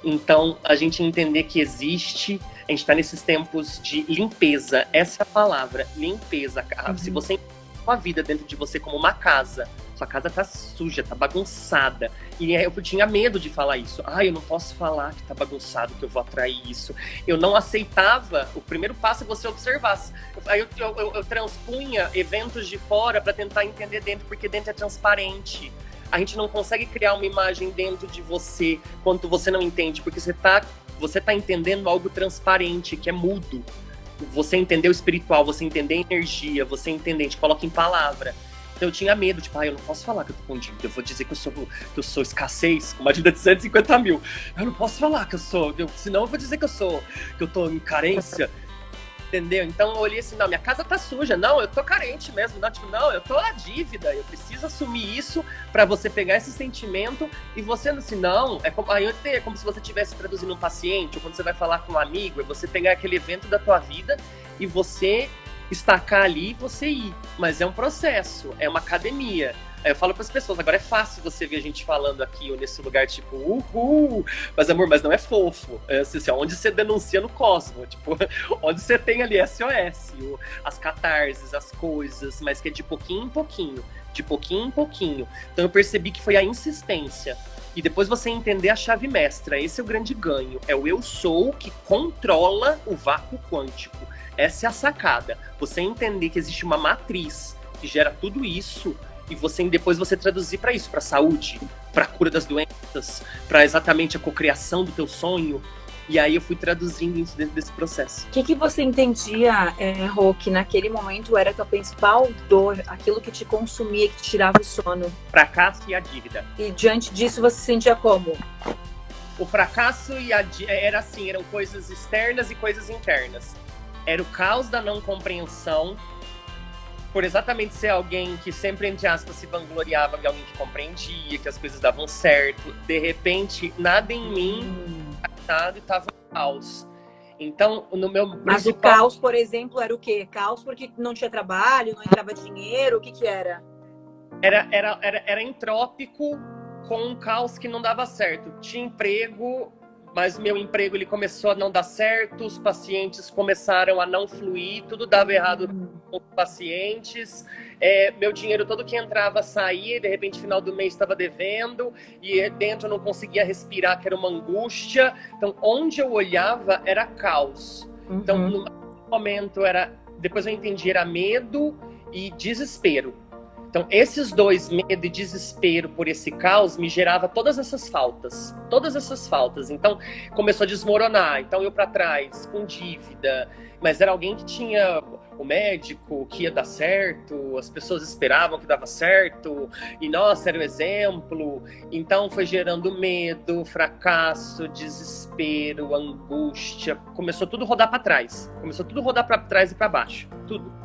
Então, a gente entender que existe, a gente está nesses tempos de limpeza, essa é a palavra, limpeza. Se você sua vida dentro de você como uma casa. Sua casa tá suja, tá bagunçada. E eu tinha medo de falar isso. Eu não posso falar que tá bagunçado, que eu vou atrair isso. Eu não aceitava. O primeiro passo é você observar. Aí eu transpunha eventos de fora para tentar entender dentro, porque dentro é transparente. A gente não consegue criar uma imagem dentro de você quando você não entende, porque você tá entendendo algo transparente, que é mudo. Você entender o espiritual, você entender a energia, você entender, a gente coloca em palavra. Então eu tinha medo, tipo, eu não posso falar que eu tô com dívida, eu vou dizer que eu sou escassez, com uma dívida de 150 mil. Eu não posso falar que eu sou, senão eu vou dizer que eu tô em carência. Entendeu? Então eu olhei assim, não, minha casa tá suja, não, eu tô carente mesmo, não, tipo, não, eu tô na dívida, eu preciso assumir isso pra você pegar esse sentimento e você, assim, não, é como se você estivesse traduzindo um paciente, ou quando você vai falar com um amigo, é você pegar aquele evento da tua vida e você estacar ali e você ir, mas é um processo, é uma academia. Aí eu falo para as pessoas, agora é fácil você ver a gente falando aqui ou nesse lugar, tipo, uhul, mas amor, mas não é fofo. É assim, onde você denuncia no cosmos, tipo, onde você tem ali SOS, as catarses, as coisas, mas que é de pouquinho em pouquinho, de pouquinho em pouquinho. Então eu percebi que foi a insistência. E depois você entender a chave mestra, esse é o grande ganho, é o eu sou que controla o vácuo quântico. Essa é a sacada, você entender que existe uma matriz que gera tudo isso, e depois você traduzir para isso, para saúde, para cura das doenças, para exatamente a cocriação do teu sonho. E aí eu fui traduzindo isso dentro desse processo. O que você entendia, Rô, que naquele momento era a tua principal dor, aquilo que te consumia, que te tirava o sono? Fracasso e a dívida. E diante disso você se sentia como? O fracasso e a dívida eram coisas externas e coisas internas. Era o caos da não compreensão, por exatamente ser alguém que sempre, entre aspas, se vangloriava de alguém que compreendia, que as coisas davam certo. De repente, nada em mim estava em caos. Então, no meu Mas o caos, por exemplo, era o quê? Caos porque não tinha trabalho, não entrava dinheiro, o que era? Era entrópico com um caos que não dava certo. Tinha emprego, mas meu emprego ele começou a não dar certo, os pacientes começaram a não fluir, tudo dava errado com os pacientes, meu dinheiro todo que entrava saía, e de repente final do mês estava devendo, e dentro eu não conseguia respirar, que era uma angústia. Então onde eu olhava era caos. Então no momento depois eu entendi, era medo e desespero. Então, esses dois, medo e desespero por esse caos, me gerava todas essas faltas. Todas essas faltas. Então, começou a desmoronar. Então, eu para trás, com dívida. Mas era alguém que tinha o médico, que ia dar certo. As pessoas esperavam que dava certo. E, nossa, era o exemplo. Então, foi gerando medo, fracasso, desespero, angústia. Começou tudo a rodar para trás. Começou tudo a rodar para trás e para baixo. Tudo.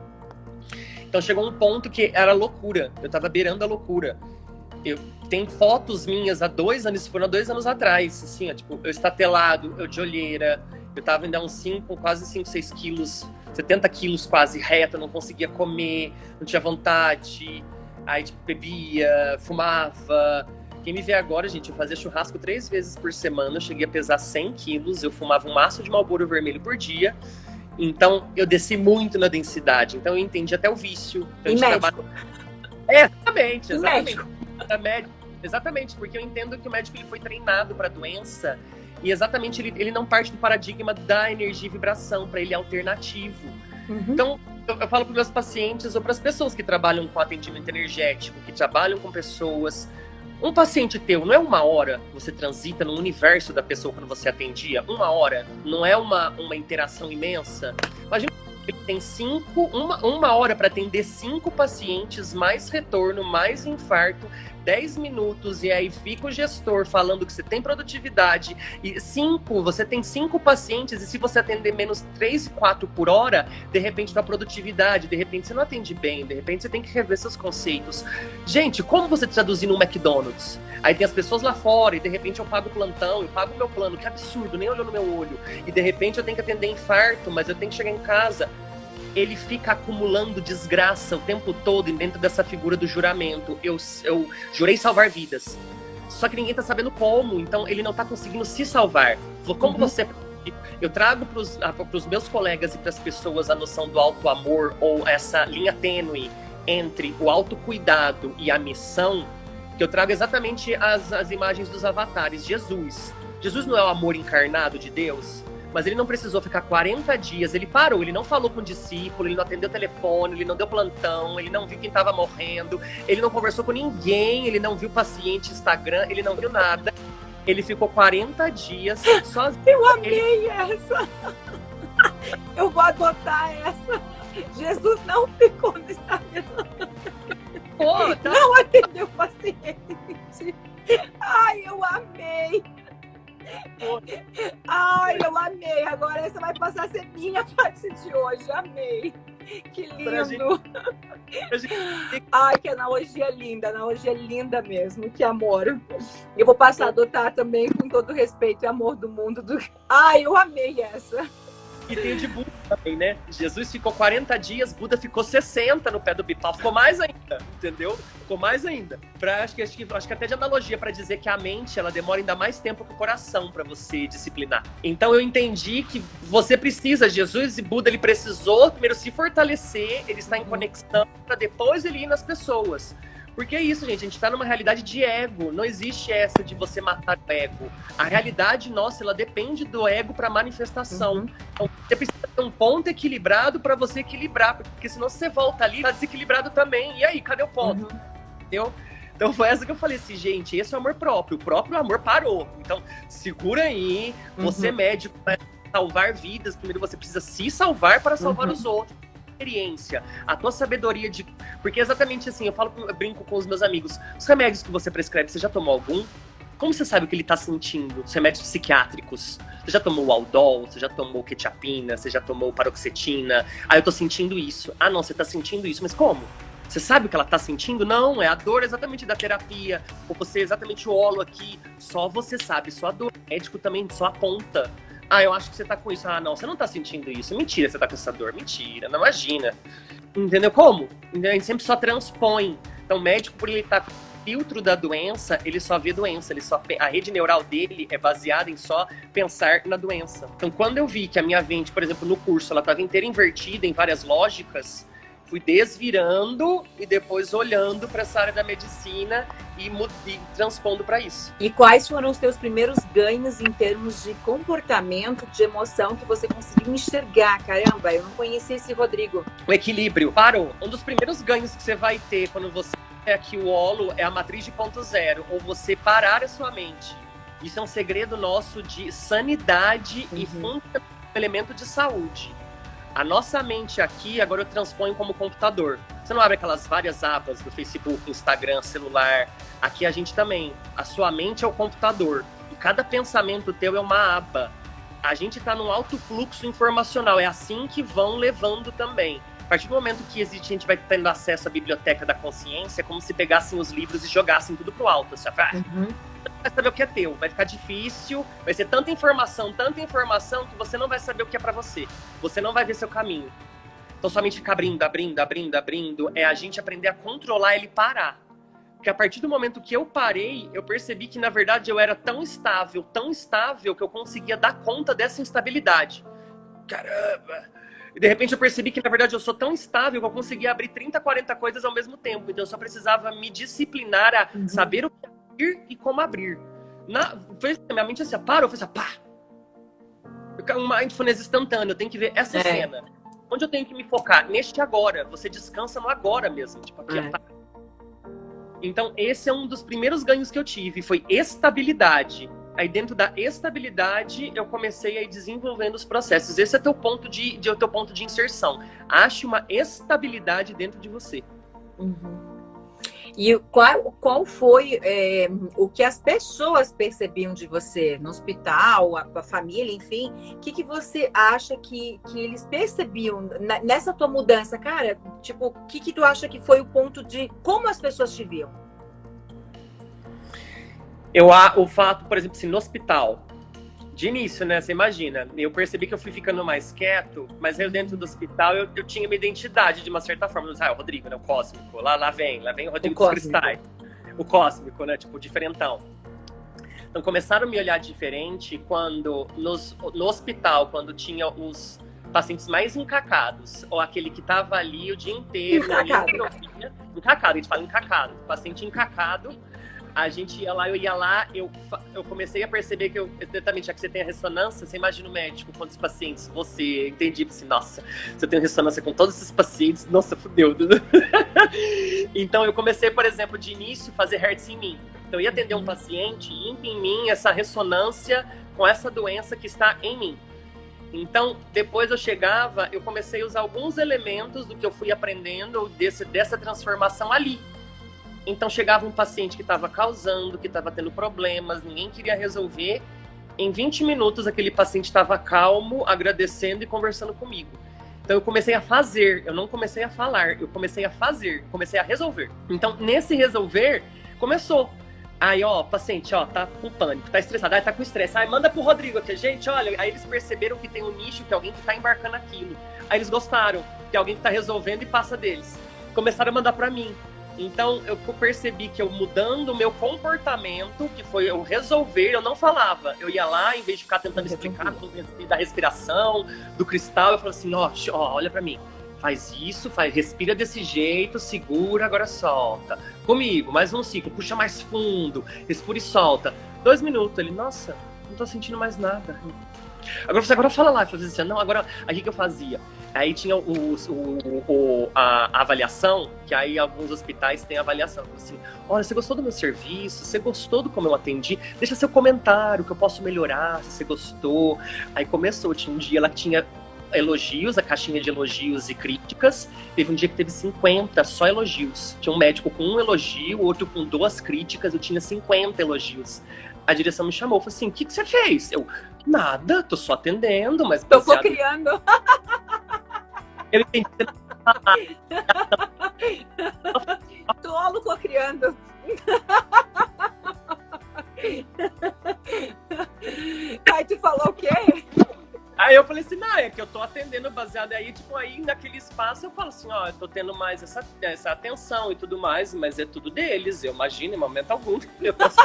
Então chegou um ponto que era loucura. Eu tava beirando a loucura. Tem fotos minhas há 2 anos, isso foram há 2 anos atrás, assim, tipo, eu estatelado, eu de olheira, eu tava ainda uns quase 5, 6 quilos, 70 quilos quase reto, não conseguia comer, não tinha vontade, aí tipo, bebia, fumava. Quem me vê agora, gente, eu fazia churrasco 3 vezes por semana, eu cheguei a pesar 100 quilos, eu fumava um maço de Marlboro vermelho por dia. Então, eu desci muito na densidade. Então, eu entendi até o vício. Então, e médico? Exatamente. E médico? Exatamente, porque eu entendo que o médico ele foi treinado para a doença e exatamente ele não parte do paradigma da energia e vibração, para ele é alternativo. Então, eu falo para meus pacientes ou para as pessoas que trabalham com atendimento energético, que trabalham com pessoas... Um paciente teu, não é 1 hora que você transita no universo da pessoa quando você atendia? 1 hora, não é uma interação imensa? Imagina, ele tem 1 hora para atender 5 pacientes, mais retorno, mais infarto, 10 minutos, e aí fica o gestor falando que você tem produtividade, e você tem 5 pacientes, e se você atender menos 3 e 4 por hora, de repente tua produtividade, de repente você não atende bem, de repente você tem que rever seus conceitos. Gente, como você traduzir no McDonald's? Aí tem as pessoas lá fora, e de repente eu pago o plantão, eu pago o meu plano, que absurdo, nem olhou no meu olho, e de repente eu tenho que atender infarto, mas eu tenho que chegar em casa. Ele fica acumulando desgraça o tempo todo dentro dessa figura do juramento. Eu jurei salvar vidas. Só que ninguém tá sabendo como, então ele não tá conseguindo se salvar. Como você... Eu trago pros meus colegas e pras pessoas a noção do auto-amor, ou essa linha tênue entre o autocuidado e a missão, que eu trago exatamente as imagens dos avatares. Jesus não é o amor encarnado de Deus, mas ele não precisou ficar 40 dias, ele parou, ele não falou com o discípulo, ele não atendeu o telefone, ele não deu plantão, ele não viu quem estava morrendo, ele não conversou com ninguém, ele não viu paciente Instagram, ele não viu nada. Ele ficou 40 dias sozinho. Eu amei essa! Eu vou adotar essa! Jesus não ficou no Instagram. Não atendeu paciente. Ai, eu amei! Ai, eu amei! Agora essa vai passar a ser minha parte de hoje. Amei! Que lindo! Ai, que analogia linda mesmo. Que amor! Eu vou passar a adotar também com todo respeito e amor do mundo. Ai, eu amei essa! E tem o de Buda também, né? Jesus ficou 40 dias, Buda ficou 60 no pé do Bipal. Ficou mais ainda, entendeu? Ficou mais ainda. Acho que até de analogia para dizer que a mente, ela demora ainda mais tempo que o coração para você disciplinar. Então eu entendi que você precisa, Jesus e Buda, ele precisou primeiro se fortalecer, ele está em conexão, para depois ele ir nas pessoas. Porque é isso, gente, a gente está numa realidade de ego, não existe essa de você matar o ego. A realidade nossa, ela depende do ego para manifestação. Então, você precisa ter um ponto equilibrado para você equilibrar, porque senão você volta ali, tá desequilibrado também. E aí, cadê o ponto? Entendeu? Então foi essa que eu falei assim, gente, esse é o amor próprio. O próprio amor parou. Então, segura aí, você médico, vai salvar vidas. Primeiro você precisa se salvar para salvar os outros. Experiência, a tua sabedoria de... Porque exatamente assim, eu brinco com os meus amigos, os remédios que você prescreve, você já tomou algum? Como você sabe o que ele tá sentindo? Os remédios psiquiátricos. Você já tomou o Aldol, você já tomou quetiapina, você já tomou paroxetina. Ah, eu tô sentindo isso. Ah, não, você tá sentindo isso, mas como? Você sabe o que ela tá sentindo? Não, é a dor exatamente da terapia, ou você exatamente o olo aqui. Só você sabe, só a dor. O médico também só aponta. Ah, eu acho que você tá com isso. Ah, não, você não tá sentindo isso. Mentira, você tá com essa dor. Mentira, não imagina. Entendeu como? A gente sempre só transpõe. Então, o médico, por ele estar com o filtro da doença, ele só vê doença. A rede neural dele é baseada em só pensar na doença. Então, quando eu vi que a minha mente, por exemplo, no curso, ela estava inteira invertida em várias lógicas, fui desvirando e depois olhando para essa área da medicina e transpondo para isso. E quais foram os teus primeiros ganhos em termos de comportamento, de emoção que você conseguiu enxergar? Caramba, eu não conhecia esse Rodrigo. O equilíbrio. Parou. Um dos primeiros ganhos que você vai ter quando você é aqui o holo é a matriz de ponto zero, ou você parar a sua mente. Isso é um segredo nosso de sanidade e elemento de saúde. A nossa mente aqui, agora eu transponho como computador. Você não abre aquelas várias abas do Facebook, Instagram, celular. Aqui a gente também. A sua mente é o computador. E cada pensamento teu é uma aba. A gente está num alto fluxo informacional. É assim que vão levando também. A partir do momento que a gente vai tendo acesso à biblioteca da consciência, é como se pegassem os livros e jogassem tudo pro alto. Você vai saber o que é teu, vai ficar difícil, vai ser tanta informação que você não vai saber o que é pra você. Você não vai ver seu caminho. Então somente ficar abrindo, é a gente aprender a controlar ele parar. Porque a partir do momento que eu parei, eu percebi que na verdade eu era tão estável que eu conseguia dar conta dessa instabilidade. Caramba! E de repente eu percebi que na verdade eu sou tão estável que eu conseguia abrir 30, 40 coisas ao mesmo tempo. Então eu só precisava me disciplinar a saber o que e como abrir. Minha mente assim, parou, fez assim, pá! Um mindfulness instantâneo, eu tenho que ver essa cena. Onde eu tenho que me focar? Neste agora. Você descansa no agora mesmo. Tipo, aqui, Então, esse é um dos primeiros ganhos que eu tive, foi estabilidade. Aí, dentro da estabilidade, eu comecei a ir desenvolvendo os processos. Esse é teu ponto teu ponto de inserção. Ache uma estabilidade dentro de você. E qual foi o que as pessoas percebiam de você no hospital, a família, enfim? O que você acha que eles percebiam nessa tua mudança? Cara, tipo, o que tu acha que foi o ponto de como as pessoas te viam? O fato, por exemplo, assim, no hospital, de início, né, você imagina, eu percebi que eu fui ficando mais quieto, mas eu dentro do hospital eu tinha uma identidade de uma certa forma. O Rodrigo, né, o cósmico, lá vem o Rodrigo dos cristais. O cósmico, né, tipo, diferentão. Então começaram a me olhar diferente quando, no hospital, quando tinha pacientes mais encacados, ou aquele que tava ali o dia inteiro. Encacado. A gente fala encacado. Paciente encacado, a gente ia lá, eu ia lá, eu comecei a perceber que exatamente, já que você tem a ressonância, você imagina o médico, quantos pacientes você entendi, assim, nossa, se eu tenho ressonância com todos esses pacientes, nossa, fudeu. Então eu comecei, por exemplo, de início, fazer hertz em mim. Então eu ia atender um paciente e em mim essa ressonância com essa doença que está em mim. Então, depois eu chegava, eu comecei a usar alguns elementos do que eu fui aprendendo dessa transformação ali. Então, chegava um paciente que estava causando, que estava tendo problemas, ninguém queria resolver. Em 20 minutos, aquele paciente estava calmo, agradecendo e conversando comigo. Então, eu comecei a fazer, eu não comecei a falar, eu comecei a fazer, comecei a resolver. Então, nesse resolver, começou. Aí, ó, paciente, ó, tá com pânico, tá estressado, aí tá com estresse. Aí, manda pro Rodrigo aqui, gente, olha. Aí eles perceberam que tem um nicho, que alguém que tá embarcando aquilo. Aí eles gostaram, que alguém que tá resolvendo e passa deles. Começaram a mandar pra mim. Então, eu percebi que eu mudando o meu comportamento, que foi eu resolver, eu não falava. Eu ia lá, em vez de ficar tentando explicar da respiração, do cristal, eu falava assim, ó, olha pra mim. Faz isso, respira desse jeito, segura, agora solta. Comigo, mais um ciclo, puxa mais fundo, respira e solta. 2 minutos, ele, nossa, não tô sentindo mais nada. Agora fala lá, eu falei assim, não, agora, aí que eu fazia? Aí tinha a avaliação, que aí alguns hospitais têm avaliação. Assim, olha, você gostou do meu serviço? Você gostou do como eu atendi? Deixa seu comentário, que eu posso melhorar, se você gostou. Aí começou, tinha um dia, ela tinha elogios, a caixinha de elogios e críticas. Teve um dia que teve 50 só elogios. Tinha um médico com 1 elogio, outro com 2 críticas, eu tinha 50 elogios. A direção me chamou, falou assim, o que você fez? Eu, nada, tô só atendendo, mas... Tô cocriando. Eu entendi. Tolo cocriando. Aí tu falou o quê? Aí eu falei assim, não, é que eu tô atendendo baseado aí, tipo, aí naquele espaço eu falo assim, ó, eu tô tendo mais essa atenção e tudo mais, mas é tudo deles, eu imagino, em momento algum. Eu posso...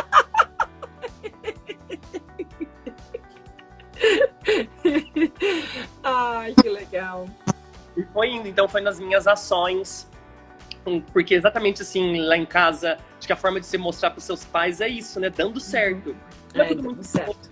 Ai, que legal. E foi indo, então foi nas minhas ações, porque exatamente assim, lá em casa, acho que a forma de você mostrar pros seus pais é isso, né, dando certo. Não é tudo muito certo.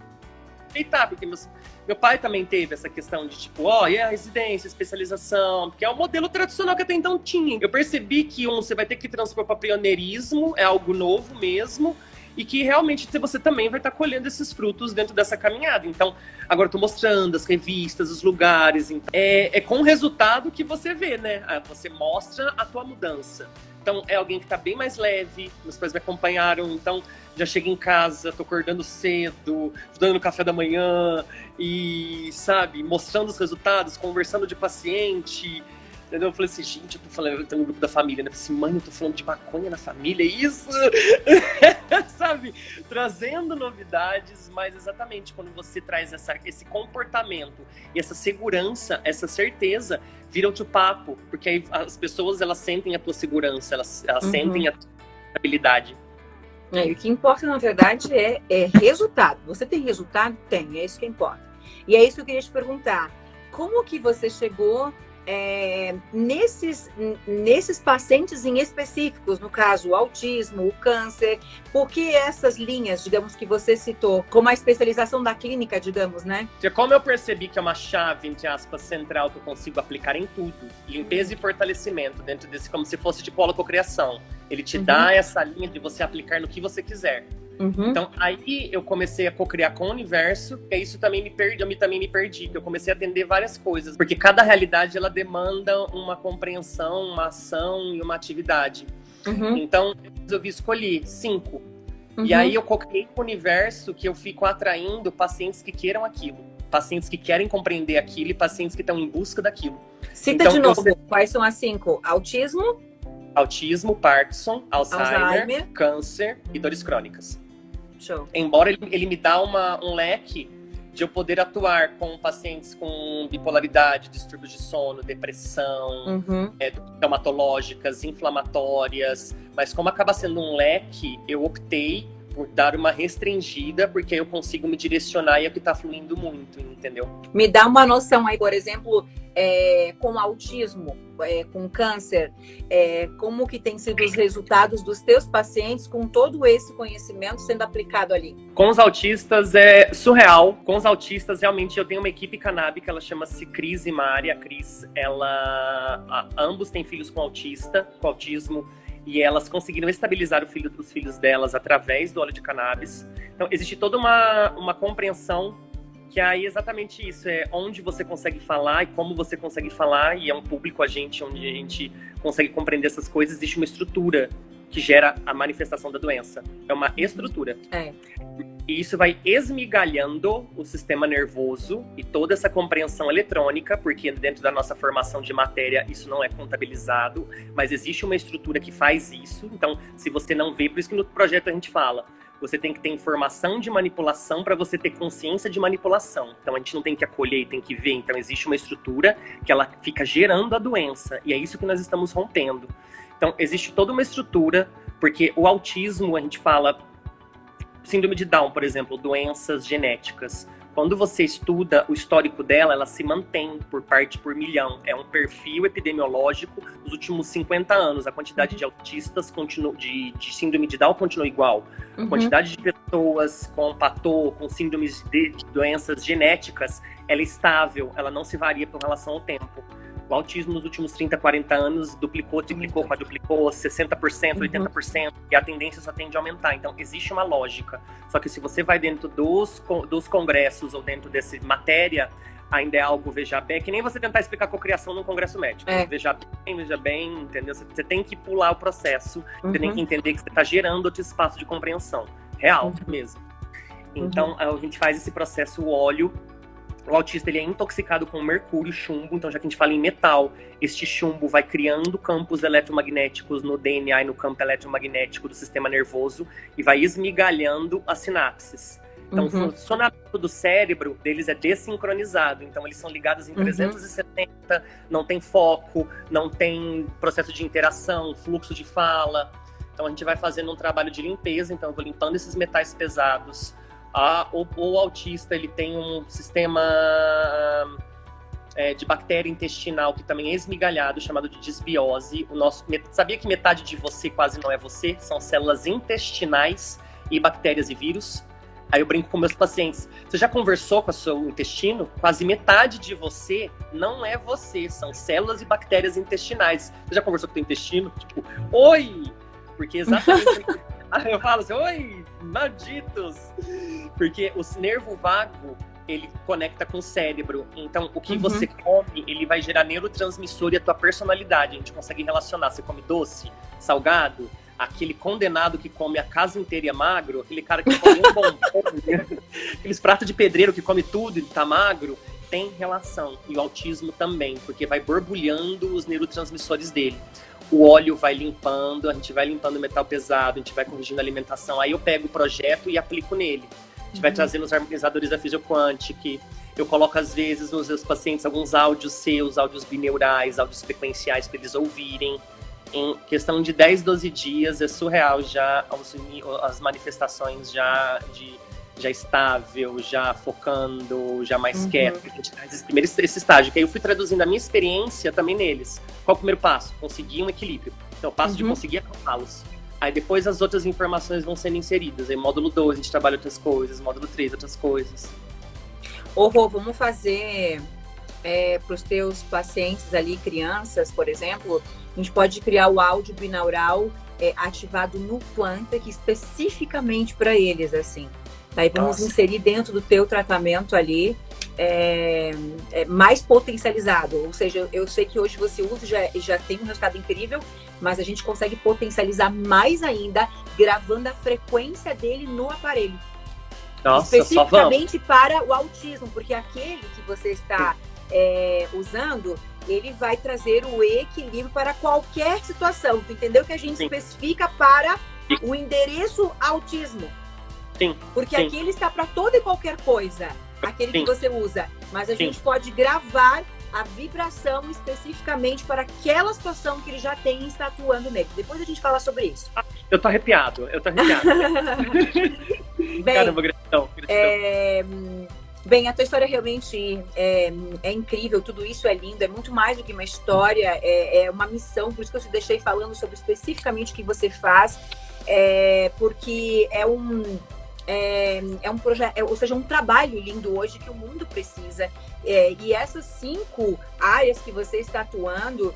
Aceitar, porque meu pai também teve essa questão de tipo, e a residência, especialização, porque é o modelo tradicional que até então tinha. Eu percebi que você vai ter que transpor para pioneirismo, é algo novo mesmo, e que realmente você também vai estar colhendo esses frutos dentro dessa caminhada. Então, agora eu tô mostrando as revistas, os lugares, então, é com o resultado que você vê, né? Você mostra a tua mudança. Então, é alguém que tá bem mais leve, meus pais me acompanharam, então já cheguei em casa, tô acordando cedo, ajudando no café da manhã e, sabe, mostrando os resultados, conversando de paciente. Entendeu? Eu falei assim, gente, eu tô falando, eu tô no grupo da família, né? Eu falei assim, mãe, eu tô falando de maconha na família, é isso? Sabe? Trazendo novidades, mas exatamente quando você traz esse comportamento e essa segurança, essa certeza, viram-te o papo, porque aí as pessoas, elas sentem a tua segurança, elas sentem a tua habilidade. E o que importa, na verdade, é resultado. Você tem resultado? Tem, é isso que importa. E é isso que eu queria te perguntar. Como que você chegou nesses pacientes em específicos, no caso o autismo, o câncer, porque essas linhas, digamos, que você citou, como a especialização da clínica, digamos, né? Como eu percebi que é uma chave, entre aspas, central que eu consigo aplicar em tudo, limpeza e fortalecimento, dentro desse, como se fosse tipo holococriação. Ele te dá essa linha de você aplicar no que você quiser. Então, aí eu comecei a cocriar com o universo, e isso também eu também me perdi, que eu comecei a atender várias coisas, porque cada realidade, ela demanda uma compreensão, uma ação e uma atividade. Então, eu resolvi escolher 5. E aí eu cocriei com o universo que eu fico atraindo pacientes que queiram aquilo, pacientes que querem compreender aquilo e pacientes que estão em busca daquilo. Cita então, de novo, quais são as 5? Autismo, Parkinson, Alzheimer, câncer e dores crônicas. Show. Embora ele me dá um leque de eu poder atuar com pacientes com bipolaridade, distúrbios de sono, depressão, traumatológicas, inflamatórias, mas como acaba sendo um leque, eu optei dar uma restringida, porque eu consigo me direcionar e é o que tá fluindo muito, entendeu? Me dá uma noção aí, por exemplo, com autismo, com câncer, como que tem sido os resultados dos teus pacientes com todo esse conhecimento sendo aplicado ali? Com os autistas é surreal. Com os autistas, realmente, eu tenho uma equipe canábica, ela chama-se Cris e Mari. A Cris, ambos têm filhos com autismo, e elas conseguiram estabilizar os filhos delas através do óleo de cannabis. Então, existe toda uma compreensão que aí é exatamente isso, é onde você consegue falar e como você consegue falar, e é um público onde a gente consegue compreender essas coisas. Existe uma estrutura que gera a manifestação da doença. É uma estrutura. E isso vai esmigalhando o sistema nervoso e toda essa compreensão eletrônica, porque dentro da nossa formação de matéria isso não é contabilizado, mas existe uma estrutura que faz isso. Então, se você não vê, por isso que no projeto a gente fala, você tem que ter informação de manipulação para você ter consciência de manipulação. Então, a gente não tem que acolher, tem que ver. Então, existe uma estrutura que ela fica gerando a doença. E é isso que nós estamos rompendo. Então, existe toda uma estrutura, porque o autismo, a gente fala, síndrome de Down, por exemplo, doenças genéticas. Quando você estuda o histórico dela, ela se mantém por milhão. É um perfil epidemiológico dos últimos 50 anos. A quantidade de autistas de síndrome de Down continua igual. A quantidade de pessoas com patô, com síndromes de doenças genéticas, ela é estável, ela não se varia com relação ao tempo. O autismo nos últimos 30, 40 anos duplicou, triplicou, quadruplicou, 60%, 80%, e a tendência só tende a aumentar. Então, existe uma lógica. Só que se você vai dentro dos congressos ou dentro dessa matéria, ainda é algo, veja bem, é que nem você tentar explicar cocriação num congresso médico. Veja bem, entendeu? Você tem que pular o processo, você tem que entender que você está gerando outro espaço de compreensão. Real mesmo. Então, a gente faz esse processo, o óleo. O autista, ele é intoxicado com mercúrio, chumbo. Então, já que a gente fala em metal, este chumbo vai criando campos eletromagnéticos no DNA e no campo eletromagnético do sistema nervoso e vai esmigalhando as sinapses. Então, o funcionamento do cérebro deles é desincronizado. Então, eles são ligados em 370, não tem foco, não tem processo de interação, fluxo de fala. Então, a gente vai fazendo um trabalho de limpeza. Então, eu vou limpando esses metais pesados. O autista, ele tem um sistema de bactéria intestinal que também é esmigalhado, chamado de disbiose. Sabia que metade de você quase não é você? São células intestinais e bactérias e vírus. Aí eu brinco com meus pacientes. Você já conversou com o seu intestino? Quase metade de você não é você. São células e bactérias intestinais. Você já conversou com o seu intestino? Tipo, oi! Porque exatamente... Aí eu falo assim, oi, malditos! Porque o nervo vago, ele conecta com o cérebro. Então, o que você come, ele vai gerar neurotransmissor e a tua personalidade. A gente consegue relacionar. Você come doce, salgado, aquele condenado que come a casa inteira e é magro, aquele cara que come um bombom, aqueles pratos de pedreiro que come tudo e tá magro, tem relação. E o autismo também, porque vai borbulhando os neurotransmissores dele. O óleo vai limpando, a gente vai limpando o metal pesado, a gente vai corrigindo a alimentação. Aí eu pego o projeto e aplico nele. A gente vai trazendo os harmonizadores da Physioquantic. Eu coloco, às vezes, nos meus pacientes alguns áudios seus, áudios bineurais, áudios frequenciais para eles ouvirem. Em questão de 10, 12 dias, é surreal já as manifestações já estável, já focando, já mais quieto. A gente traz esse estágio, que aí eu fui traduzindo a minha experiência também neles. Qual é o primeiro passo? Conseguir um equilíbrio. Então, o passo de conseguir acalmá-los. Aí depois as outras informações vão sendo inseridas. Aí módulo 2 a gente trabalha outras coisas, módulo 3 outras coisas. Rô, vamos fazer para os teus pacientes ali, crianças, por exemplo, a gente pode criar o áudio binaural ativado no Quantic especificamente para eles, assim. Daí vamos inserir dentro do teu tratamento ali mais potencializado. Ou seja, eu sei que hoje você usa e já tem um resultado incrível, mas a gente consegue potencializar mais ainda, gravando a frequência dele no aparelho. Nossa, especificamente para o autismo, porque aquele que você está usando, ele vai trazer o equilíbrio para qualquer situação. Tu entendeu que a gente especifica para o endereço autismo? Sim. Porque aquele está para toda e qualquer coisa, aquele que você usa. Mas a gente pode gravar a vibração especificamente para aquela situação que ele já tem e está atuando nele. Depois a gente fala sobre isso. Eu tô arrepiado. Bem, caramba, gratidão. Bem, a tua história realmente é incrível, tudo isso é lindo, é muito mais do que uma história, é uma missão, por isso que eu te deixei falando sobre especificamente o que você faz, porque é um projeto, ou seja, um trabalho lindo hoje que o mundo precisa. E essas 5 áreas que você está atuando,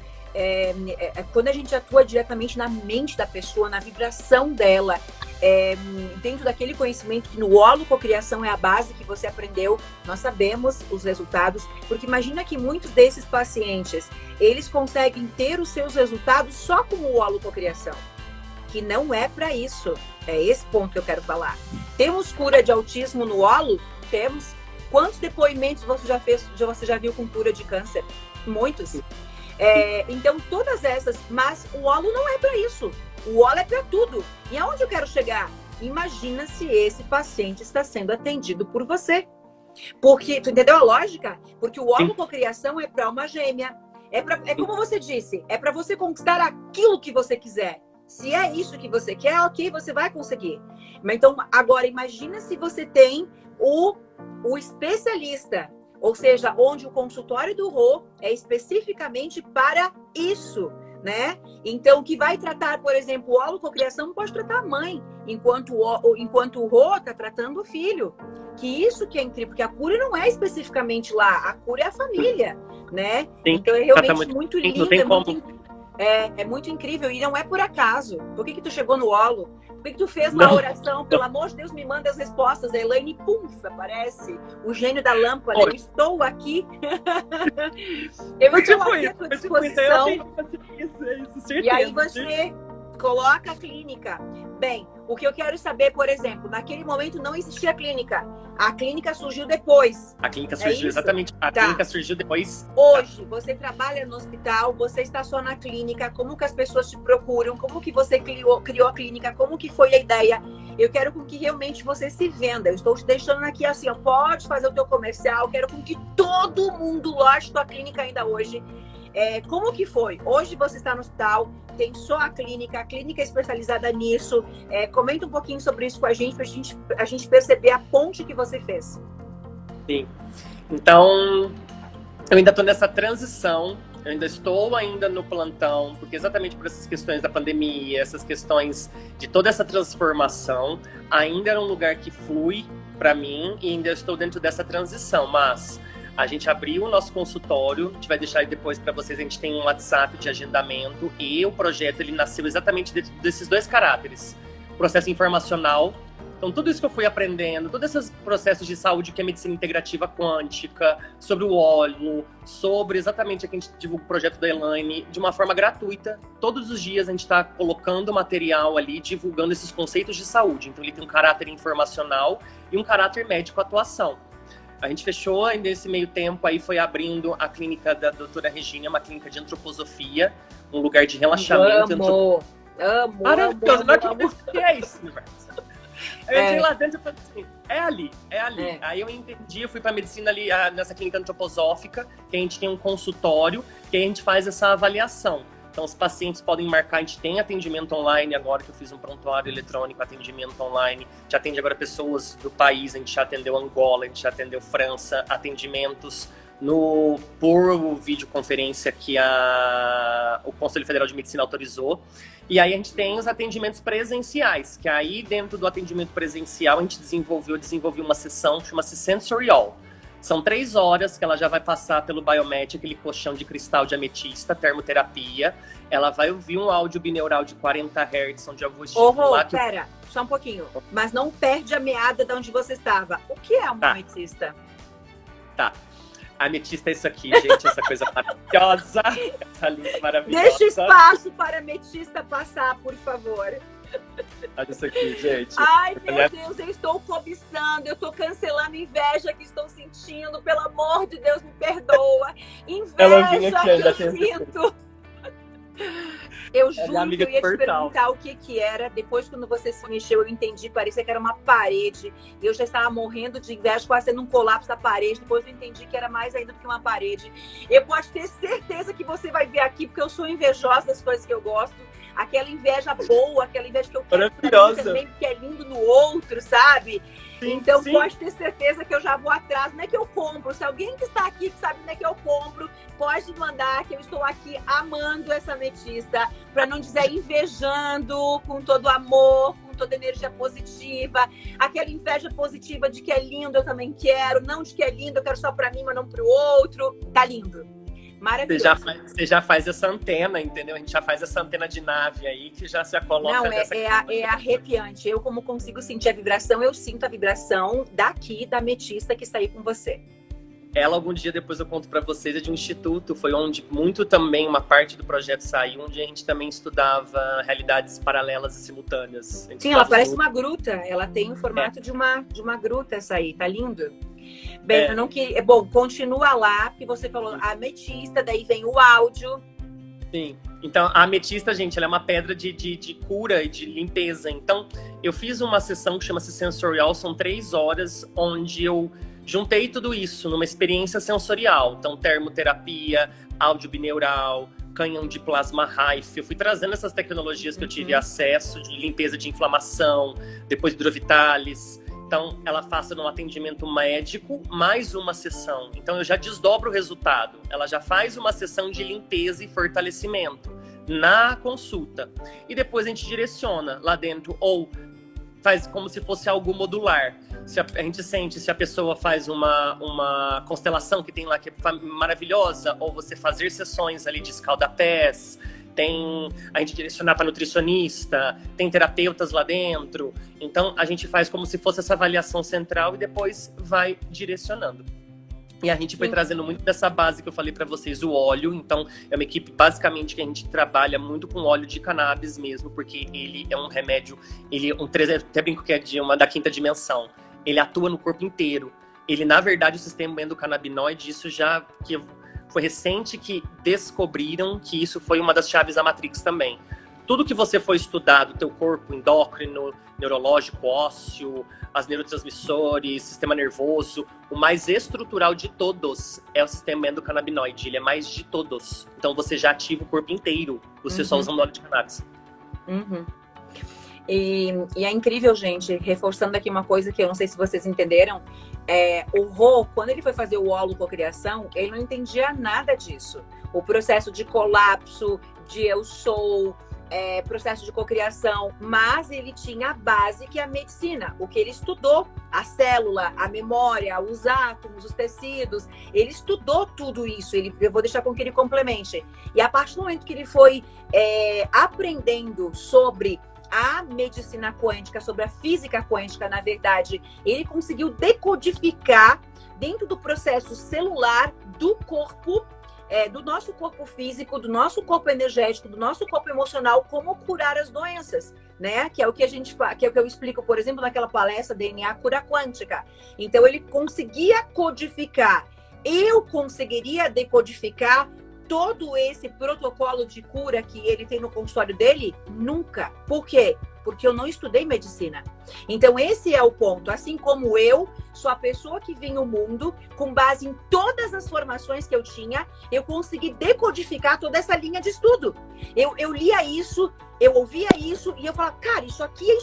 quando a gente atua diretamente na mente da pessoa, na vibração dela, dentro daquele conhecimento que no holococriação é a base que você aprendeu, nós sabemos os resultados, porque imagina que muitos desses pacientes, eles conseguem ter os seus resultados só com o holococriação, que não é para isso. É esse ponto que eu quero falar. Temos cura de autismo no holo? Temos. Quantos depoimentos você já viu com cura de câncer? Muitos. Então, todas essas, mas o holo não é para isso. O holo é para tudo. E aonde eu quero chegar? Imagina se esse paciente está sendo atendido por você. Porque, tu entendeu a lógica? Porque o holococriação é para uma gêmea. É como você disse, é para você conquistar aquilo que você quiser. Se é isso que você quer, ok, você vai conseguir. Mas então, agora, imagina se você tem o especialista, ou seja, onde o consultório do Rô é especificamente para isso, né? Então, que vai tratar, por exemplo, o holococriação pode tratar a mãe, enquanto o Rô está tratando o filho. Que isso que é incrível, porque a cura não é especificamente lá, a cura é a família, né? Sim, então, é realmente muito lindo, é muito incrível e não é por acaso. Por que tu chegou no holo? Por que tu fez uma oração? Pelo amor de Deus, me manda as respostas. A Elaine, pum, aparece. O gênio da lâmpada. Eu estou aqui. Eu estou aqui à tua disposição. E aí você coloca a clínica. Bem, o que eu quero saber, por exemplo, naquele momento não existia clínica. A clínica surgiu depois. A clínica surgiu, exatamente. A clínica surgiu depois. Hoje, você trabalha no hospital, você está só na clínica, como que as pessoas te procuram, como que você criou a clínica, como que foi a ideia. Eu quero com que realmente você se venda. Eu estou te deixando aqui assim, ó, pode fazer o teu comercial, quero com que todo mundo lote tua clínica ainda hoje. Como que foi? Hoje você está no hospital, tem só a clínica especializada nisso. Comenta um pouquinho sobre isso com a gente, para a gente perceber a ponte que você fez. Sim. Então, eu ainda estou nessa transição, eu ainda estou ainda no plantão, porque exatamente por essas questões da pandemia, essas questões de toda essa transformação, ainda era um lugar que flui para mim e ainda estou dentro dessa transição, mas a gente abriu o nosso consultório, a gente vai deixar aí depois para vocês, a gente tem um WhatsApp de agendamento e o projeto ele nasceu exatamente desses 2 caráteres. Processo informacional, então tudo isso que eu fui aprendendo, todos esses processos de saúde que é medicina integrativa quântica, sobre o óleo, sobre exatamente aqui a gente divulga o projeto da Elaine de uma forma gratuita. Todos os dias a gente está colocando material ali, divulgando esses conceitos de saúde. Então ele tem um caráter informacional e um caráter médico-atuação. A gente fechou ainda esse meio tempo, aí foi abrindo a clínica da doutora Regina, uma clínica de antroposofia, um lugar de relaxamento. Amo. O que é isso, universo? Eu entrei lá dentro e falei assim, é ali. Aí eu entendi, eu fui pra medicina ali, nessa clínica antroposófica, que a gente tem um consultório, que a gente faz essa avaliação. Então, os pacientes podem marcar, a gente tem atendimento online agora, que eu fiz um prontuário eletrônico, atendimento online. A gente atende agora pessoas do país, a gente já atendeu Angola, a gente já atendeu França, atendimentos por videoconferência que o Conselho Federal de Medicina autorizou. E aí a gente tem os atendimentos presenciais, que aí dentro do atendimento presencial a gente desenvolveu uma sessão que chama-se Sensory All. São 3 horas que ela já vai passar pelo Biomed, aquele colchão de cristal de ametista, termoterapia. Ela vai ouvir um áudio bineural de 40 Hz, onde eu vou estimular... Pera, só um pouquinho. Mas não perde a meada de onde você estava. O que é uma ametista? Tá. A ametista é isso aqui, gente, essa coisa maravilhosa. Essa luz maravilhosa. Deixa espaço para a ametista passar, por favor. Olha isso aqui, gente. Ai, meu Deus, eu estou cobiçando, eu estou cancelando a inveja que estou sentindo. Pelo amor de Deus, me perdoa. Inveja que eu sinto. Eu Ela é juro que amiga eu ia do te portal. perguntar o que que era. Depois, quando você se mexeu, eu entendi. Parecia que era uma parede. E eu já estava morrendo de inveja, quase tendo um colapso da parede. Depois eu entendi que era mais ainda do que uma parede. Eu posso ter certeza que você vai ver aqui, porque eu sou invejosa das coisas que eu gosto. Aquela inveja boa, aquela inveja que eu quero pra mim também, porque é lindo no outro, sabe? Sim, então, sim. pode ter certeza que eu já vou atrás. Não é que eu compro. Se alguém que está aqui que sabe onde é que eu compro, pode mandar, que eu estou aqui amando essa ametista, para não dizer invejando, com todo amor, com toda energia positiva. Aquela inveja positiva de que é lindo, eu também quero. Não de que é lindo, eu quero só para mim, mas não para o outro. Tá lindo. Maravilhoso. Você já faz essa antena, entendeu? A gente já faz essa antena de nave aí, que já se coloca Não, nessa... é arrepiante. Eu, como consigo sentir a vibração, eu sinto a vibração daqui, da ametista que está aí com você. Ela, algum dia, depois eu conto para vocês, é de um instituto, foi onde muito também uma parte do projeto saiu, onde a gente também estudava realidades paralelas e simultâneas. Sim, ela parece uma gruta, ela tem o formato de uma gruta essa aí, tá lindo? Bem, eu não que... Bom, continua lá, porque você falou a ametista, daí vem o áudio. Sim, então a ametista, gente, ela é uma pedra de cura e de limpeza. Então, eu fiz uma sessão que chama-se Sensorial, são 3 horas, onde eu juntei tudo isso numa experiência sensorial. Então, termoterapia, áudio bineural, canhão de plasma Rife. Eu fui trazendo essas tecnologias que eu tive acesso, de limpeza de inflamação, depois hidrovitalis. Então, ela faça um atendimento médico, mais uma sessão. Então, eu já desdobro o resultado. Ela já faz uma sessão de limpeza e fortalecimento na consulta. E depois a gente direciona lá dentro, ou faz como se fosse algo modular. Se a gente sente, se a pessoa faz uma constelação que tem lá, que é maravilhosa, ou você fazer sessões ali de escaldapés, tem a gente direcionar para nutricionista, tem terapeutas lá dentro. Então, a gente faz como se fosse essa avaliação central e depois vai direcionando. E a gente foi trazendo muito dessa base que eu falei para vocês, o óleo. Então, é uma equipe basicamente que a gente trabalha muito com óleo de cannabis mesmo, porque ele é um remédio, ele é até brinco que é da 5ª dimensão. Ele atua no corpo inteiro. Ele, na verdade, o sistema endocannabinoide, isso já... Foi recente que descobriram que isso foi uma das chaves da Matrix também. Tudo que você foi estudar do teu corpo, endócrino, neurológico, ósseo, as neurotransmissores, sistema nervoso, o mais estrutural de todos é o sistema endocannabinoide. Ele é mais de todos. Então você já ativa o corpo inteiro, você só usando óleo de cannabis. E é incrível, gente, reforçando aqui uma coisa que eu não sei se vocês entenderam, o Rô, quando ele foi fazer o holococriação, ele não entendia nada disso. O processo de colapso, de eu sou, processo de cocriação, mas ele tinha a base que é a medicina, o que ele estudou, a célula, a memória, os átomos, os tecidos, ele estudou tudo isso, eu vou deixar com que ele complemente. E a partir do momento que ele foi aprendendo sobre a medicina quântica, sobre a física quântica, na verdade, ele conseguiu decodificar dentro do processo celular do corpo, do nosso corpo físico, do nosso corpo energético, do nosso corpo emocional, como curar as doenças, né? Que é o que a gente faz, que é o que eu explico, por exemplo, naquela palestra DNA Cura Quântica. Então, ele conseguia codificar. Eu conseguiria decodificar todo esse protocolo de cura que ele tem no consultório dele? Nunca. Por quê? Porque eu não estudei medicina. Então, esse é o ponto. Assim como eu sou a pessoa que vim ao mundo, com base em todas as formações que eu tinha, eu consegui decodificar toda essa linha de estudo. Eu lia isso, eu ouvia isso, e eu falava, cara, isso aqui é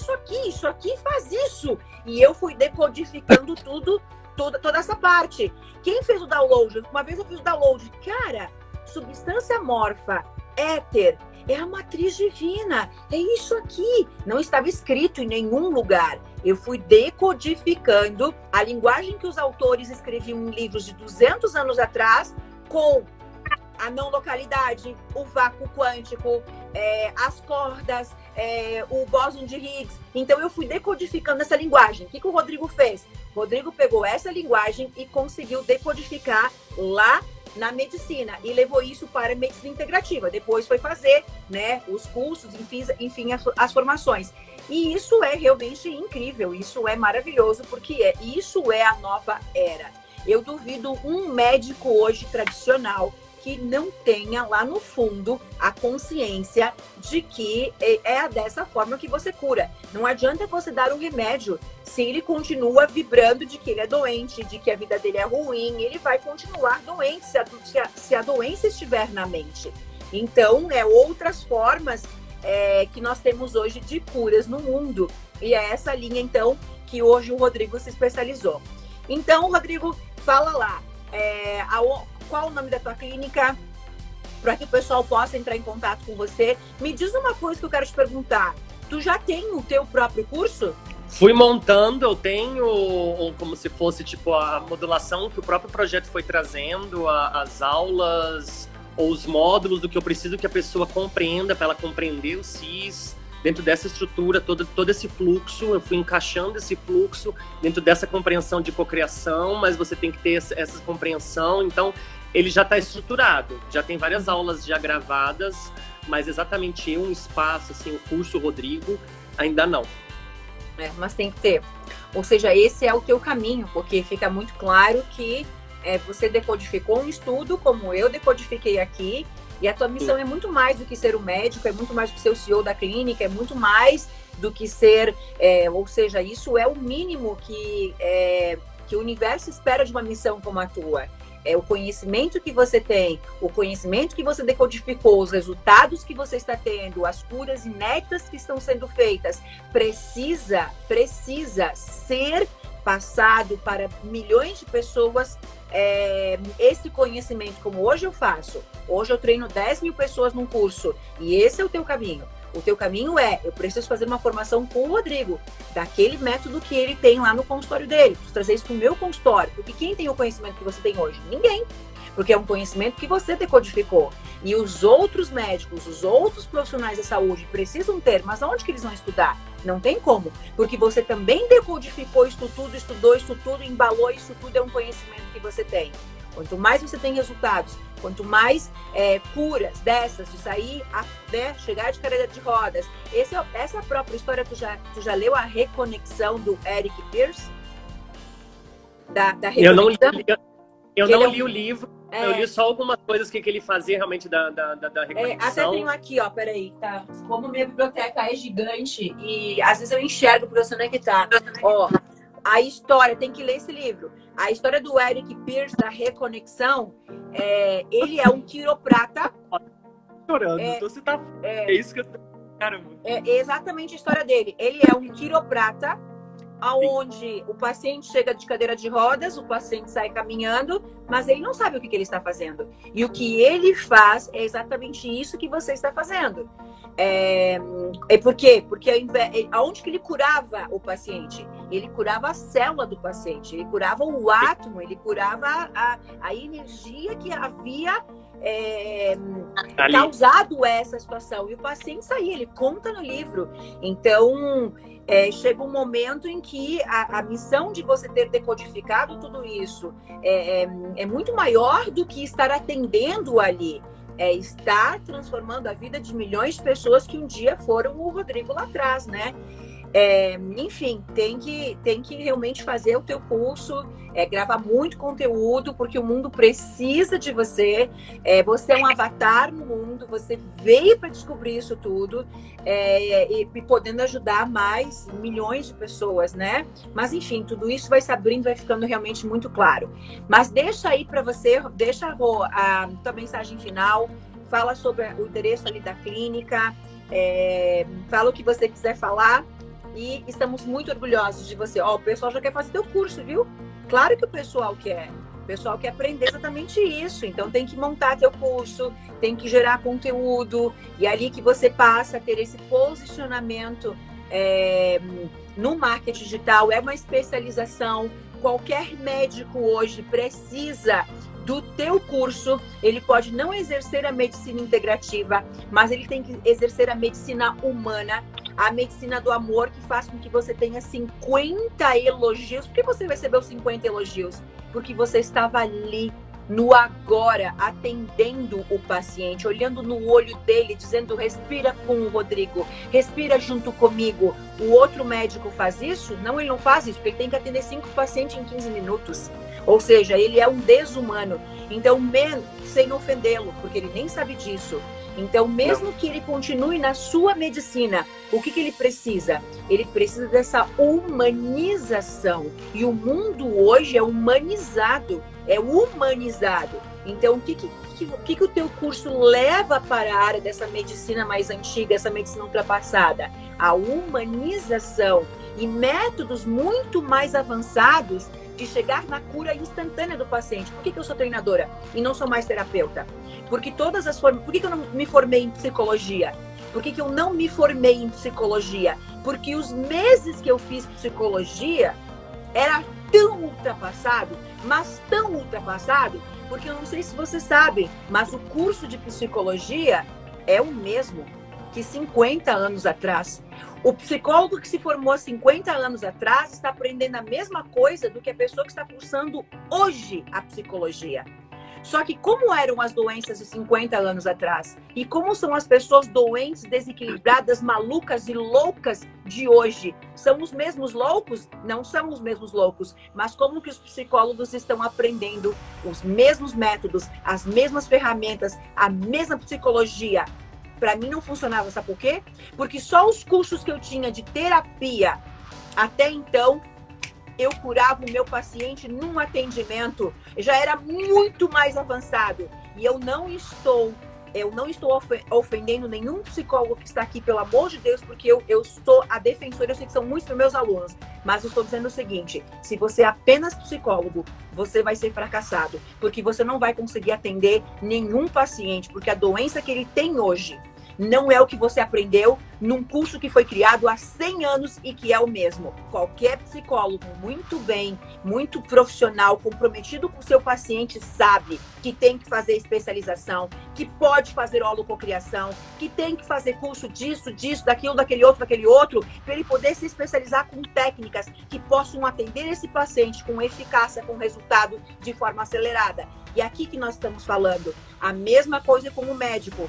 isso aqui faz isso. E eu fui decodificando tudo, toda essa parte. Quem fez o download? Uma vez eu fiz o download. Cara, substância amorfa, éter, é a matriz divina, é isso aqui. Não estava escrito em nenhum lugar. Eu fui decodificando a linguagem que os autores escreviam em livros de 200 anos atrás, com a não localidade, o vácuo quântico, as cordas, o bóson de Higgs. Então eu fui decodificando essa linguagem. O que o Rodrigo fez? O Rodrigo pegou essa linguagem e conseguiu decodificar lá na medicina e levou isso para a medicina integrativa. Depois foi fazer, né, os cursos, enfim, as formações. E isso é realmente incrível, isso é maravilhoso, porque isso é a nova era. Eu duvido um médico hoje tradicional que não tenha lá no fundo a consciência de que é dessa forma que você cura. Não adianta você dar um remédio se ele continua vibrando de que ele é doente, de que a vida dele é ruim, ele vai continuar doente se a doença estiver na mente. Então, outras formas que nós temos hoje de curas no mundo. E é essa linha, então, que hoje o Rodrigo se especializou. Então, Rodrigo, fala lá, qual o nome da tua clínica, para que o pessoal possa entrar em contato com você. Me diz uma coisa que eu quero te perguntar. Tu já tem o teu próprio curso? Fui montando, eu tenho como se fosse tipo a modulação que o próprio projeto foi trazendo, as aulas ou os módulos do que eu preciso que a pessoa compreenda, para ela compreender o CIS. Dentro dessa estrutura, todo esse fluxo, eu fui encaixando esse fluxo dentro dessa compreensão de cocriação, mas você tem que ter essa compreensão, então ele já está estruturado, já tem várias aulas já gravadas, mas exatamente um espaço, assim, o curso Rodrigo, ainda não. Mas tem que ter. Ou seja, esse é o teu caminho, porque fica muito claro que você decodificou um estudo, como eu decodifiquei aqui, e a tua missão é muito mais do que ser um médico, é muito mais do que ser o CEO da clínica, é muito mais do que ser... ou seja, isso é o mínimo que o universo espera de uma missão como a tua. É o conhecimento que você tem, o conhecimento que você decodificou, os resultados que você está tendo, as curas inéditas que estão sendo feitas, precisa ser passado para milhões de pessoas esse conhecimento, como hoje eu faço. Hoje eu treino 10 mil pessoas num curso e esse é o teu caminho. O teu caminho eu preciso fazer uma formação com o Rodrigo, daquele método que ele tem lá no consultório dele. Preciso trazer isso para o meu consultório, porque quem tem o conhecimento que você tem hoje? Ninguém. Porque é um conhecimento que você decodificou. E os outros médicos, os outros profissionais da saúde precisam ter, mas onde que eles vão estudar? Não tem como, porque você também decodificou isso tudo, estudou isso tudo, embalou isso tudo, é um conhecimento que você tem. Quanto mais você tem resultados, quanto mais curas dessas, de sair, chegar de cadeira de rodas. Essa própria história, tu já leu a Reconexão do Eric Pearce? Da Reconexão? Eu não li o livro. Eu li só algumas coisas que ele fazia realmente da reconexão. Até tenho aqui, ó, peraí, tá? Como minha biblioteca é gigante e às vezes eu enxergo porque eu sei onde é que tá. Ó, a história, tem que ler esse livro. A história do Eric Pearce, da Reconexão, ele é um quiroprata. Chorando, então você tá... É isso que eu tô... Caramba. É exatamente a história dele. Ele é um quiroprata, onde o paciente chega de cadeira de rodas, o paciente sai caminhando, mas ele não sabe o que ele está fazendo. E o que ele faz é exatamente isso que você está fazendo. Por quê? Porque aonde que ele curava o paciente? Ele curava a célula do paciente, ele curava o átomo, ele curava a energia que havia causado essa situação. E o paciente saía, ele conta no livro. Então... chega um momento em que a missão de você ter decodificado tudo isso é muito maior do que estar atendendo ali. Estar transformando a vida de milhões de pessoas que um dia foram o Rodrigo lá atrás, né? Enfim, tem que realmente fazer o teu curso, gravar muito conteúdo, porque o mundo precisa de você. Você é um avatar no mundo, você veio para descobrir isso tudo e podendo ajudar mais milhões de pessoas, né? Mas enfim, tudo isso vai se abrindo, vai ficando realmente muito claro. Mas deixa aí para você, deixa a tua mensagem final, fala sobre o endereço ali da clínica, fala o que você quiser falar. E estamos muito orgulhosos de você. O pessoal já quer fazer teu curso, viu? Claro que o pessoal quer. O pessoal quer aprender exatamente isso. Então tem que montar teu curso, tem que gerar conteúdo. E ali que você passa a ter esse posicionamento no marketing digital. É uma especialização. Qualquer médico hoje precisa do teu curso. Ele pode não exercer a medicina integrativa, mas ele tem que exercer a medicina humana, a medicina do amor, que faz com que você tenha 50 elogios. Por que você recebeu 50 elogios? Porque você estava ali, no agora, atendendo o paciente, olhando no olho dele, dizendo: respira com o Rodrigo, respira junto comigo. O outro médico faz isso? Não, ele não faz isso, porque ele tem que atender 5 pacientes em 15 minutos. Ou seja, ele é um desumano. Então, sem ofendê-lo, porque ele nem sabe disso. Então, mesmo que ele continue na sua medicina, o que ele precisa? Ele precisa dessa humanização. E o mundo hoje é humanizado. Então, o que o teu curso leva para a área dessa medicina mais antiga, essa medicina ultrapassada? A humanização e métodos muito mais avançados de chegar na cura instantânea do paciente. Por que eu sou treinadora e não sou mais terapeuta? Porque Por que eu não me formei em psicologia? Por que eu não me formei em psicologia? Porque os meses que eu fiz psicologia era tão ultrapassado, mas tão ultrapassado, porque eu não sei se vocês sabem, mas o curso de psicologia é o mesmo que 50 anos atrás. O psicólogo que se formou há 50 anos atrás está aprendendo a mesma coisa do que a pessoa que está cursando hoje a psicologia. Só que como eram as doenças de 50 anos atrás? E como são as pessoas doentes, desequilibradas, malucas e loucas de hoje? São os mesmos loucos? Não são os mesmos loucos. Mas como que os psicólogos estão aprendendo os mesmos métodos, as mesmas ferramentas, a mesma psicologia? Para mim não funcionava, sabe por quê? Porque só os cursos que eu tinha de terapia, até então, eu curava o meu paciente num atendimento, já era muito mais avançado. E eu não estou ofendendo nenhum psicólogo que está aqui, pelo amor de Deus, porque eu sou a defensora, eu sei que são muitos dos meus alunos, mas eu estou dizendo o seguinte: se você é apenas psicólogo, você vai ser fracassado, porque você não vai conseguir atender nenhum paciente, porque a doença que ele tem hoje não é o que você aprendeu num curso que foi criado há 100 anos e que é o mesmo. Qualquer psicólogo muito profissional, comprometido com o seu paciente, sabe que tem que fazer especialização, que pode fazer holococriação, que tem que fazer curso disso, daquilo, daquele outro, para ele poder se especializar com técnicas que possam atender esse paciente com eficácia, com resultado de forma acelerada. E aqui que nós estamos falando, a mesma coisa com o médico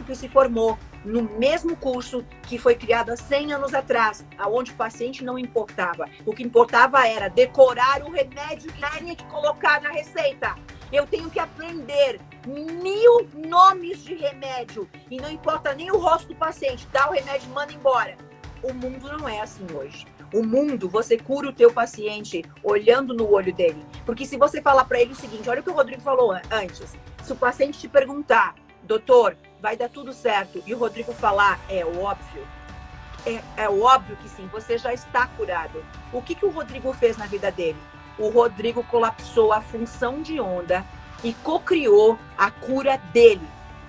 que se formou no mesmo curso que foi criado há 100 anos atrás, aonde o paciente não importava. O que importava era decorar o remédio que tinha que colocar na receita. Eu tenho que aprender 1000 nomes de remédio e não importa nem o rosto do paciente, dá o remédio e manda embora. O mundo não é assim hoje. O mundo, você cura o teu paciente olhando no olho dele. Porque se você falar para ele o seguinte, olha o que o Rodrigo falou antes. Se o paciente te perguntar, doutor, vai dar tudo certo, e o Rodrigo falar, é óbvio que sim, você já está curado. O que o Rodrigo fez na vida dele? O Rodrigo colapsou a função de onda e cocriou a cura dele.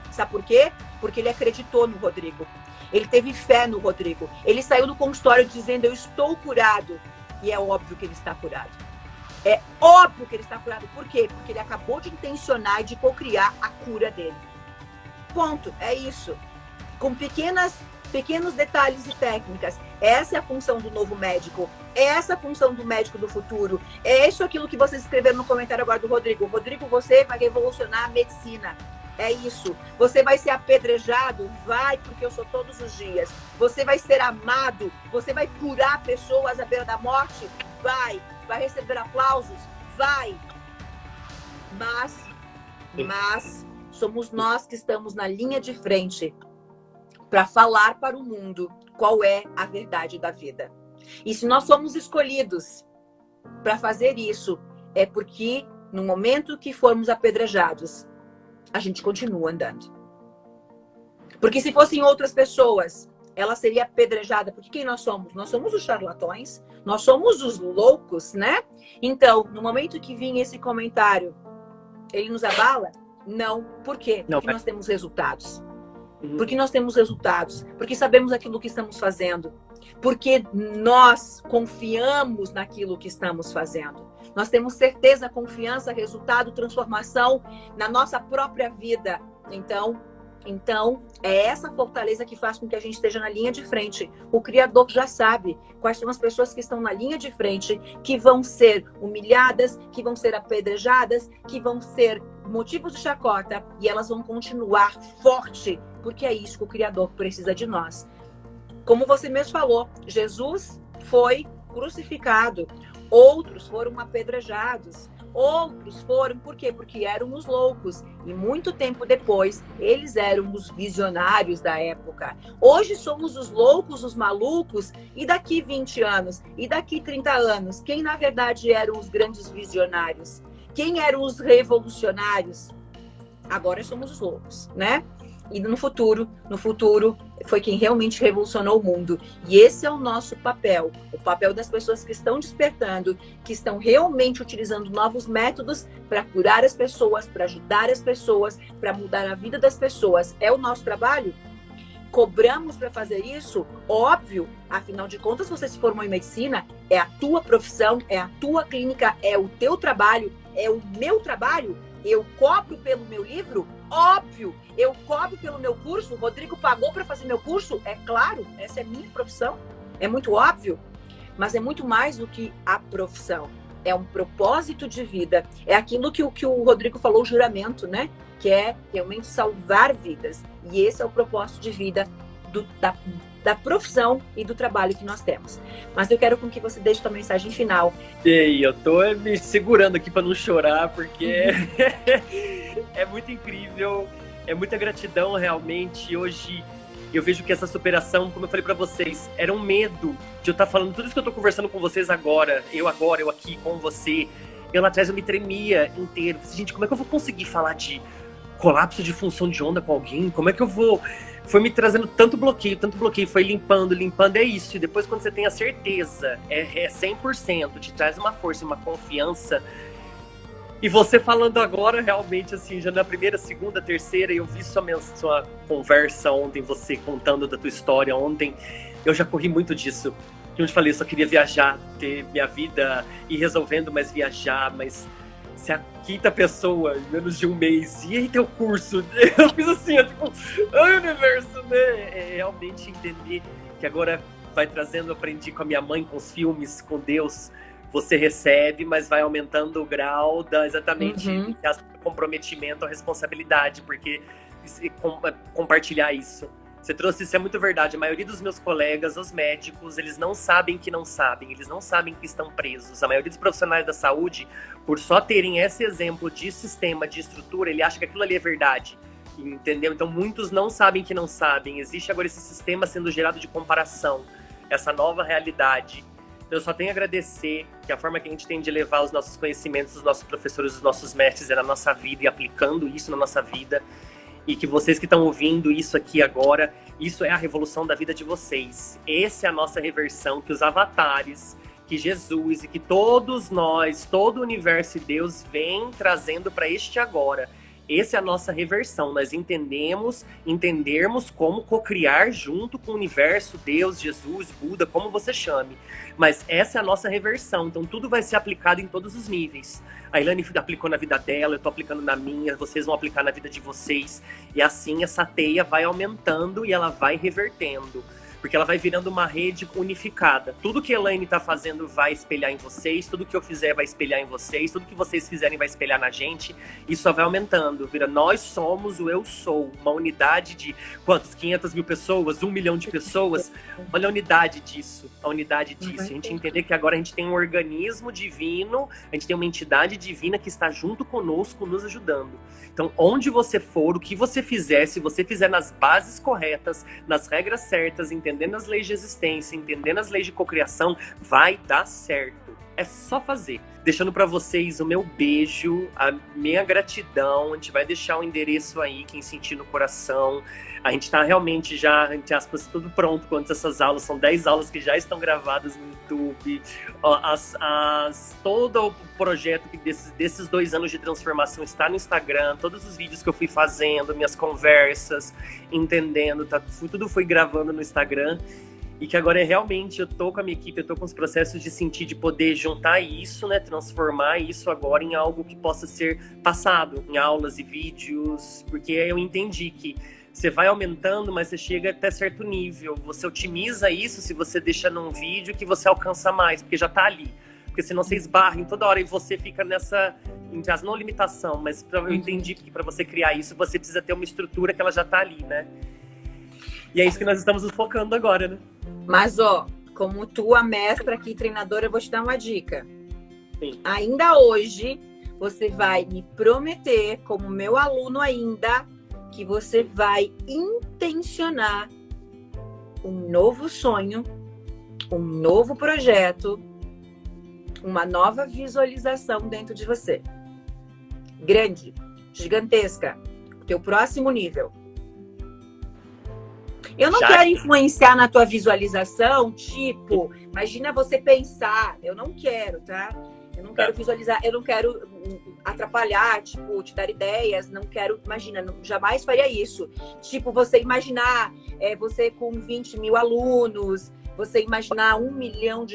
Sabe por quê? Porque ele acreditou no Rodrigo. Ele teve fé no Rodrigo. Ele saiu do consultório dizendo, eu estou curado. E é óbvio que ele está curado. É óbvio que ele está curado. Por quê? Porque ele acabou de intencionar e de cocriar a cura dele. Ponto. É isso. Com pequenos detalhes e técnicas. Essa é a função do novo médico. Essa é a função do médico do futuro. É isso aquilo que vocês escreveram no comentário agora do Rodrigo. Rodrigo, você vai revolucionar a medicina. É isso. Você vai ser apedrejado? Vai, porque eu sou todos os dias. Você vai ser amado? Você vai curar pessoas à beira da morte? Vai. Vai receber aplausos? Vai. Mas somos nós que estamos na linha de frente para falar para o mundo qual é a verdade da vida. E se nós somos escolhidos para fazer isso, é porque no momento que formos apedrejados, a gente continua andando. Porque se fossem outras pessoas, ela seria apedrejada. Porque quem nós somos? Nós somos os charlatões, nós somos os loucos, né? Então, no momento que vinha esse comentário, ele nos abala? Não. Por quê? Porque nós temos resultados. Porque nós temos resultados. Porque sabemos aquilo que estamos fazendo. Porque nós confiamos naquilo que estamos fazendo. Nós temos certeza, confiança, resultado, transformação na nossa própria vida. Então, é essa fortaleza que faz com que a gente esteja na linha de frente. O Criador já sabe quais são as pessoas que estão na linha de frente, que vão ser humilhadas, que vão ser apedrejadas, que vão ser motivos de chacota, e elas vão continuar forte, porque é isso que o Criador precisa de nós. Como você mesmo falou, Jesus foi crucificado. Outros foram apedrejados, Outros foram, por quê? Porque eram os loucos. E muito tempo depois, eles eram os visionários da época. Hoje somos os loucos, os malucos, e daqui 20 anos, e daqui 30 anos, quem na verdade eram os grandes visionários? Quem eram os revolucionários? Agora somos os loucos, né? E no futuro foi quem realmente revolucionou o mundo. E esse é o nosso papel. O papel das pessoas que estão despertando, que estão realmente utilizando novos métodos para curar as pessoas, para ajudar as pessoas, para mudar a vida das pessoas. É o nosso trabalho? Cobramos para fazer isso? Óbvio. Afinal de contas, você se formou em medicina, é a tua profissão, é a tua clínica, é o teu trabalho, é o meu trabalho. Eu cobro pelo meu livro? Óbvio. Eu cobro pelo meu curso? O Rodrigo pagou para fazer meu curso? É claro, essa é minha profissão. É muito óbvio. Mas é muito mais do que a profissão. É um propósito de vida. É aquilo que o Rodrigo falou, o juramento, né? Que é realmente salvar vidas. E esse é o propósito de vida da profissão e do trabalho que nós temos. Mas eu quero com que você deixe a mensagem final. E aí, eu tô me segurando aqui para não chorar, porque é muito incrível, é muita gratidão realmente. Hoje eu vejo que essa superação, como eu falei para vocês, era um medo de eu estar falando tudo isso que eu tô conversando com vocês agora, eu aqui com você. Eu lá atrás eu me tremia inteiro. Gente, como é que eu vou conseguir falar de colapso de função de onda com alguém? Como é que eu vou... Foi me trazendo tanto bloqueio, foi limpando, é isso. E depois quando você tem a certeza, é 100%, te traz uma força, uma confiança. E você falando agora, realmente, assim, já na primeira, segunda, terceira, eu vi sua conversa ontem, você contando da tua história ontem, eu já corri muito disso. Como eu te falei, eu só queria viajar, ter minha vida, ir resolvendo, mas viajar, mas... Se a quinta pessoa, em menos de um mês, e aí teu curso? Eu fiz assim, tipo, ai, universo, né? É realmente entender que agora vai trazendo, aprendi com a minha mãe, com os filmes, com Deus, você recebe, mas vai aumentando o grau da exatamente comprometimento, a responsabilidade, porque compartilhar isso. Você trouxe isso, é muito verdade. A maioria dos meus colegas, os médicos, eles não sabem que não sabem, eles não sabem que estão presos. A maioria dos profissionais da saúde, por só terem esse exemplo de sistema, de estrutura, ele acha que aquilo ali é verdade, entendeu? Então muitos não sabem que não sabem. Existe agora esse sistema sendo gerado de comparação, essa nova realidade. Então eu só tenho a agradecer que a forma que a gente tem de levar os nossos conhecimentos, os nossos professores, os nossos mestres é na nossa vida e aplicando isso na nossa vida. E que vocês que estão ouvindo isso aqui agora, isso é a revolução da vida de vocês. Essa é a nossa reversão, que os avatares, que Jesus e que todos nós, todo o universo e Deus vem trazendo para este agora. Essa é a nossa reversão. Nós entendermos como co-criar junto com o universo, Deus, Jesus, Buda, como você chame. Mas essa é a nossa reversão. Então tudo vai ser aplicado em todos os níveis. A Elaine aplicou na vida dela, eu estou aplicando na minha, vocês vão aplicar na vida de vocês. E assim essa teia vai aumentando e ela vai revertendo. Porque ela vai virando uma rede unificada. Tudo que a Elaine está fazendo vai espelhar em vocês, tudo que eu fizer vai espelhar em vocês, tudo que vocês fizerem vai espelhar na gente. Isso só vai aumentando. Vira, nós somos o eu sou. Uma unidade de quantos? 500 mil pessoas? 1 milhão de pessoas? Olha a unidade disso. A unidade disso. A gente entender que agora a gente tem um organismo divino, a gente tem uma entidade divina que está junto conosco, nos ajudando. Então, onde você for, o que você fizer, se você fizer nas bases corretas, nas regras certas, entendendo as leis de existência, entendendo as leis de cocriação, vai dar certo. É só fazer. Deixando para vocês o meu beijo, a minha gratidão. A gente vai deixar o endereço aí, quem sentir no coração. A gente tá realmente já, entre aspas, tudo pronto quanto essas aulas. São 10 aulas que já estão gravadas no YouTube. Todo o projeto desses 2 anos de transformação está no Instagram. Todos os vídeos que eu fui fazendo, minhas conversas, entendendo, tudo foi gravando no Instagram. E que agora é realmente, eu tô com a minha equipe, eu tô com os processos de sentir, de poder juntar isso, né? Transformar isso agora em algo que possa ser passado em aulas e vídeos. Porque eu entendi que você vai aumentando, mas você chega até certo nível. Você otimiza isso se você deixa num vídeo que você alcança mais, porque já tá ali. Porque senão você esbarra em toda hora e você fica nessa, não limitação, mas eu entendi que para você criar isso, você precisa ter uma estrutura que ela já tá ali, né? E é isso que nós estamos nos focando agora, né? Mas, como tua mestra aqui, treinadora, eu vou te dar uma dica. Sim. Ainda hoje, você vai me prometer, como meu aluno ainda, que você vai intencionar um novo sonho, um novo projeto, uma nova visualização dentro de você. Grande, gigantesca, o teu próximo nível. Eu não quero influenciar na tua visualização, tipo, imagina você pensar, eu não quero, tá? Eu não quero visualizar, eu não quero atrapalhar, tipo, te dar ideias, não quero, imagina, jamais faria isso. Tipo, você imaginar você com 20 mil alunos, você imaginar R$1 milhão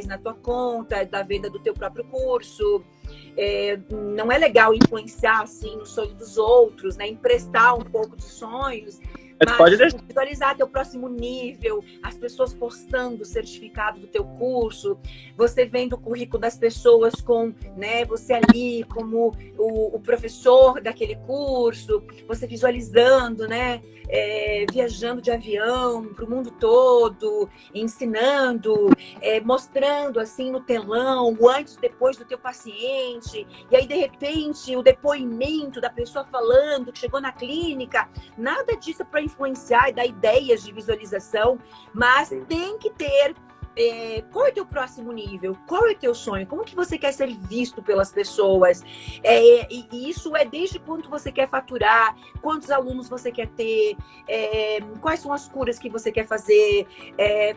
na tua conta da venda do teu próprio curso. Não é legal influenciar, assim, no sonho dos outros, né? Emprestar um pouco de sonhos. Mas pode deixar. Visualizar teu próximo nível, as pessoas postando o certificado do teu curso, você vendo o currículo das pessoas com, né, você ali como o professor daquele curso, você visualizando, né, viajando de avião para o mundo todo, ensinando, mostrando assim no telão o antes e depois do teu paciente, e aí de repente o depoimento da pessoa falando que chegou na clínica. Nada disso é para influenciar e dar ideias de visualização, mas tem que ter qual é o teu próximo nível, qual é o teu sonho, como que você quer ser visto pelas pessoas, e isso é desde quanto você quer faturar, quantos alunos você quer ter, quais são as curas que você quer fazer,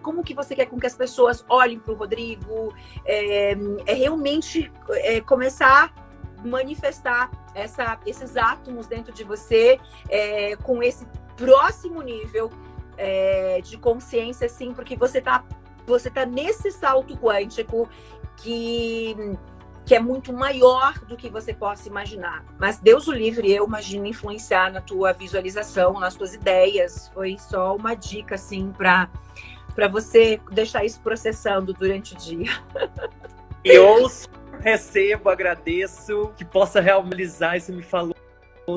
como que você quer com que as pessoas olhem para o Rodrigo, realmente começar a manifestar esses átomos dentro de você com esse próximo nível de consciência, assim, porque você tá nesse salto quântico que é muito maior do que você possa imaginar. Mas Deus o livre, eu imagino influenciar na tua visualização, nas tuas ideias. Foi só uma dica, assim, para você deixar isso processando durante o dia. Eu recebo, agradeço, que possa realizar isso. Me falou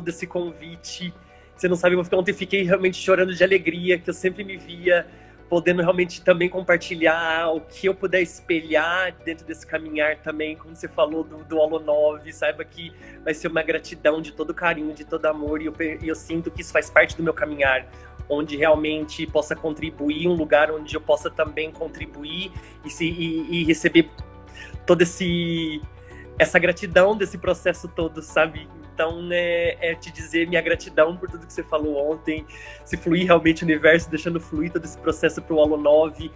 desse convite. Você não sabe, ontem fiquei realmente chorando de alegria, que eu sempre me via podendo realmente também compartilhar o que eu puder espelhar dentro desse caminhar também, como você falou do Holo 9, saiba que vai ser uma gratidão de todo carinho, de todo amor, e eu sinto que isso faz parte do meu caminhar, onde realmente possa contribuir, um lugar onde eu possa também contribuir e receber toda essa gratidão desse processo todo, sabe? Então, te dizer minha gratidão por tudo que você falou ontem, se fluir realmente o universo, deixando fluir todo esse processo para o Holo 9,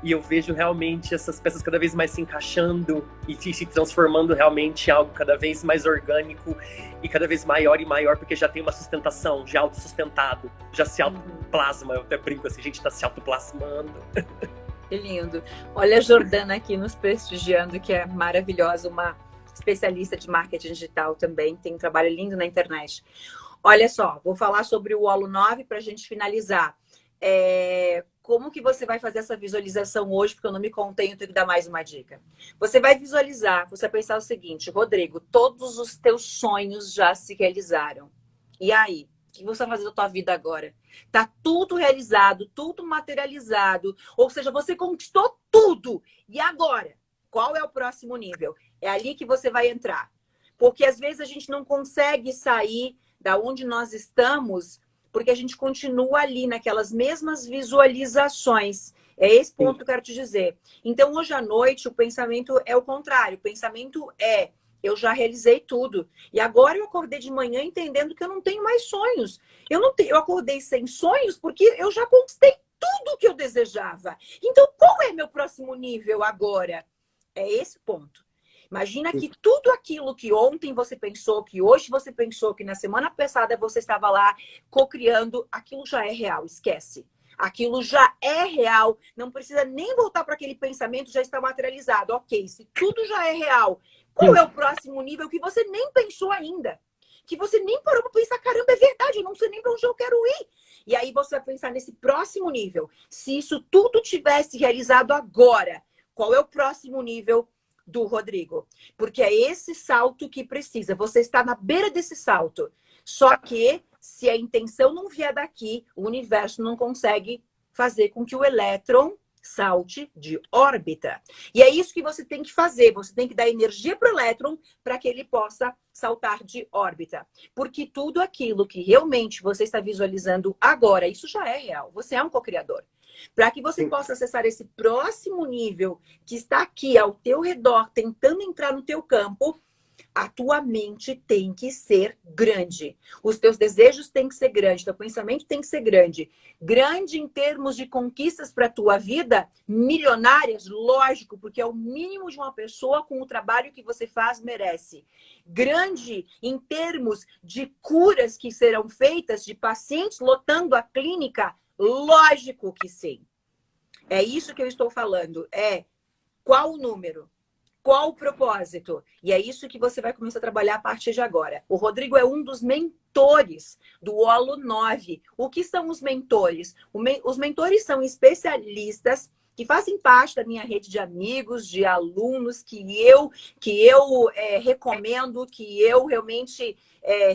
e eu vejo realmente essas peças cada vez mais se encaixando e se transformando realmente em algo cada vez mais orgânico e cada vez maior e maior, porque já tem uma sustentação, já autossustentado, já se autoplasma, eu até brinco assim, a gente está se autoplasmando. Que lindo. Olha a Jordana aqui nos prestigiando, que é maravilhosa, uma especialista de marketing digital também, tem um trabalho lindo na internet. Olha só, vou falar sobre o Holo 9 para a gente finalizar. Como que você vai fazer essa visualização hoje? Porque eu não me contenho, tenho que dar mais uma dica. Você vai visualizar, você vai pensar o seguinte: Rodrigo, todos os teus sonhos já se realizaram. E aí? O que você vai fazer da tua vida agora? Tá tudo realizado, tudo materializado. Ou seja, você conquistou tudo. E agora? Qual é o próximo nível? É ali que você vai entrar. Porque às vezes a gente não consegue sair da onde nós estamos, porque a gente continua ali naquelas mesmas visualizações. É esse ponto que eu quero te dizer. Então, hoje à noite, o pensamento é o contrário. O pensamento eu já realizei tudo. E agora eu acordei de manhã entendendo que eu não tenho mais sonhos. Eu acordei sem sonhos porque eu já conquistei tudo que eu desejava. Então, qual é meu próximo nível agora? É esse ponto. Imagina que tudo aquilo que ontem você pensou, que hoje você pensou, que na semana passada você estava lá co-criando, aquilo já é real, esquece. Aquilo já é real, não precisa nem voltar para aquele pensamento, já está materializado. Ok, se tudo já é real, qual é o próximo nível que você nem pensou ainda? Que você nem parou para pensar, caramba, é verdade, eu não sei nem para onde eu quero ir. E aí você vai pensar nesse próximo nível. Se isso tudo tivesse realizado agora, qual é o próximo nível do Rodrigo? Porque é esse salto que precisa. Você está na beira desse salto. Só que, se a intenção não vier daqui, o universo não consegue fazer com que o elétron salte de órbita. E é isso que você tem que fazer. Você tem que dar energia para o elétron para que ele possa saltar de órbita. Porque tudo aquilo que realmente você está visualizando agora, isso já é real. Você é um co-criador. Para que você possa acessar esse próximo nível que está aqui ao teu redor, tentando entrar no teu campo, a tua mente tem que ser grande. Os teus desejos têm que ser grandes, teu pensamento tem que ser grande. Grande em termos de conquistas para a tua vida, milionárias, lógico, porque é o mínimo de uma pessoa com o trabalho que você faz merece. Grande em termos de curas que serão feitas, de pacientes lotando a clínica, lógico que sim. É isso que eu estou falando. É qual o número? Qual o propósito? E é isso que você vai começar a trabalhar a partir de agora. O Rodrigo é um dos mentores do Holo 9. O que são os mentores? Os mentores são especialistas que fazem parte da minha rede de amigos, de alunos, que eu recomendo, que eu realmente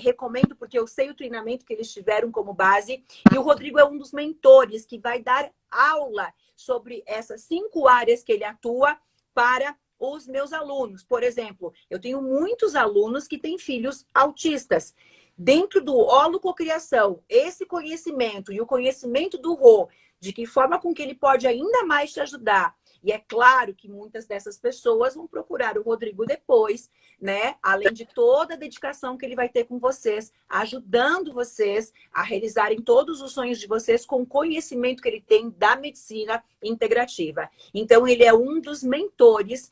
recomendo, porque eu sei o treinamento que eles tiveram como base. E o Rodrigo é um dos mentores que vai dar aula sobre essas 5 áreas que ele atua para os meus alunos. Por exemplo, eu tenho muitos alunos que têm filhos autistas. Dentro do holococriação, esse conhecimento e o conhecimento do Rô, de que forma com que ele pode ainda mais te ajudar. E é claro que muitas dessas pessoas vão procurar o Rodrigo depois, né? Além de toda a dedicação que ele vai ter com vocês, ajudando vocês a realizarem todos os sonhos de vocês com o conhecimento que ele tem da medicina integrativa. Então, ele é um dos mentores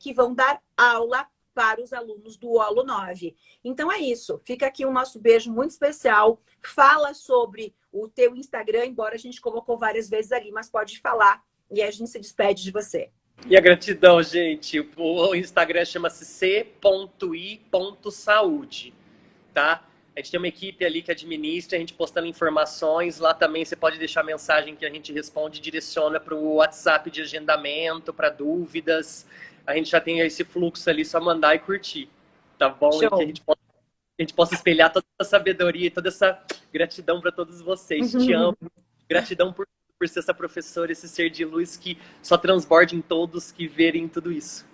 que vão dar aula para os alunos do Holo 9. Então é isso. Fica aqui o nosso beijo muito especial. Fala sobre o teu Instagram, embora a gente colocou várias vezes ali, mas pode falar e a gente se despede de você. E a gratidão, gente. O Instagram chama-se c.i.saúde, tá? A gente tem uma equipe ali que administra, a gente postando informações. Lá também você pode deixar mensagem que a gente responde e direciona para o WhatsApp de agendamento, para dúvidas. A gente já tem esse fluxo ali, só mandar e curtir, tá bom? Show. E que a gente possa espelhar toda essa sabedoria e toda essa gratidão para todos vocês. Te amo. Gratidão por ser essa professora, esse ser de luz que só transborda em todos que verem tudo isso.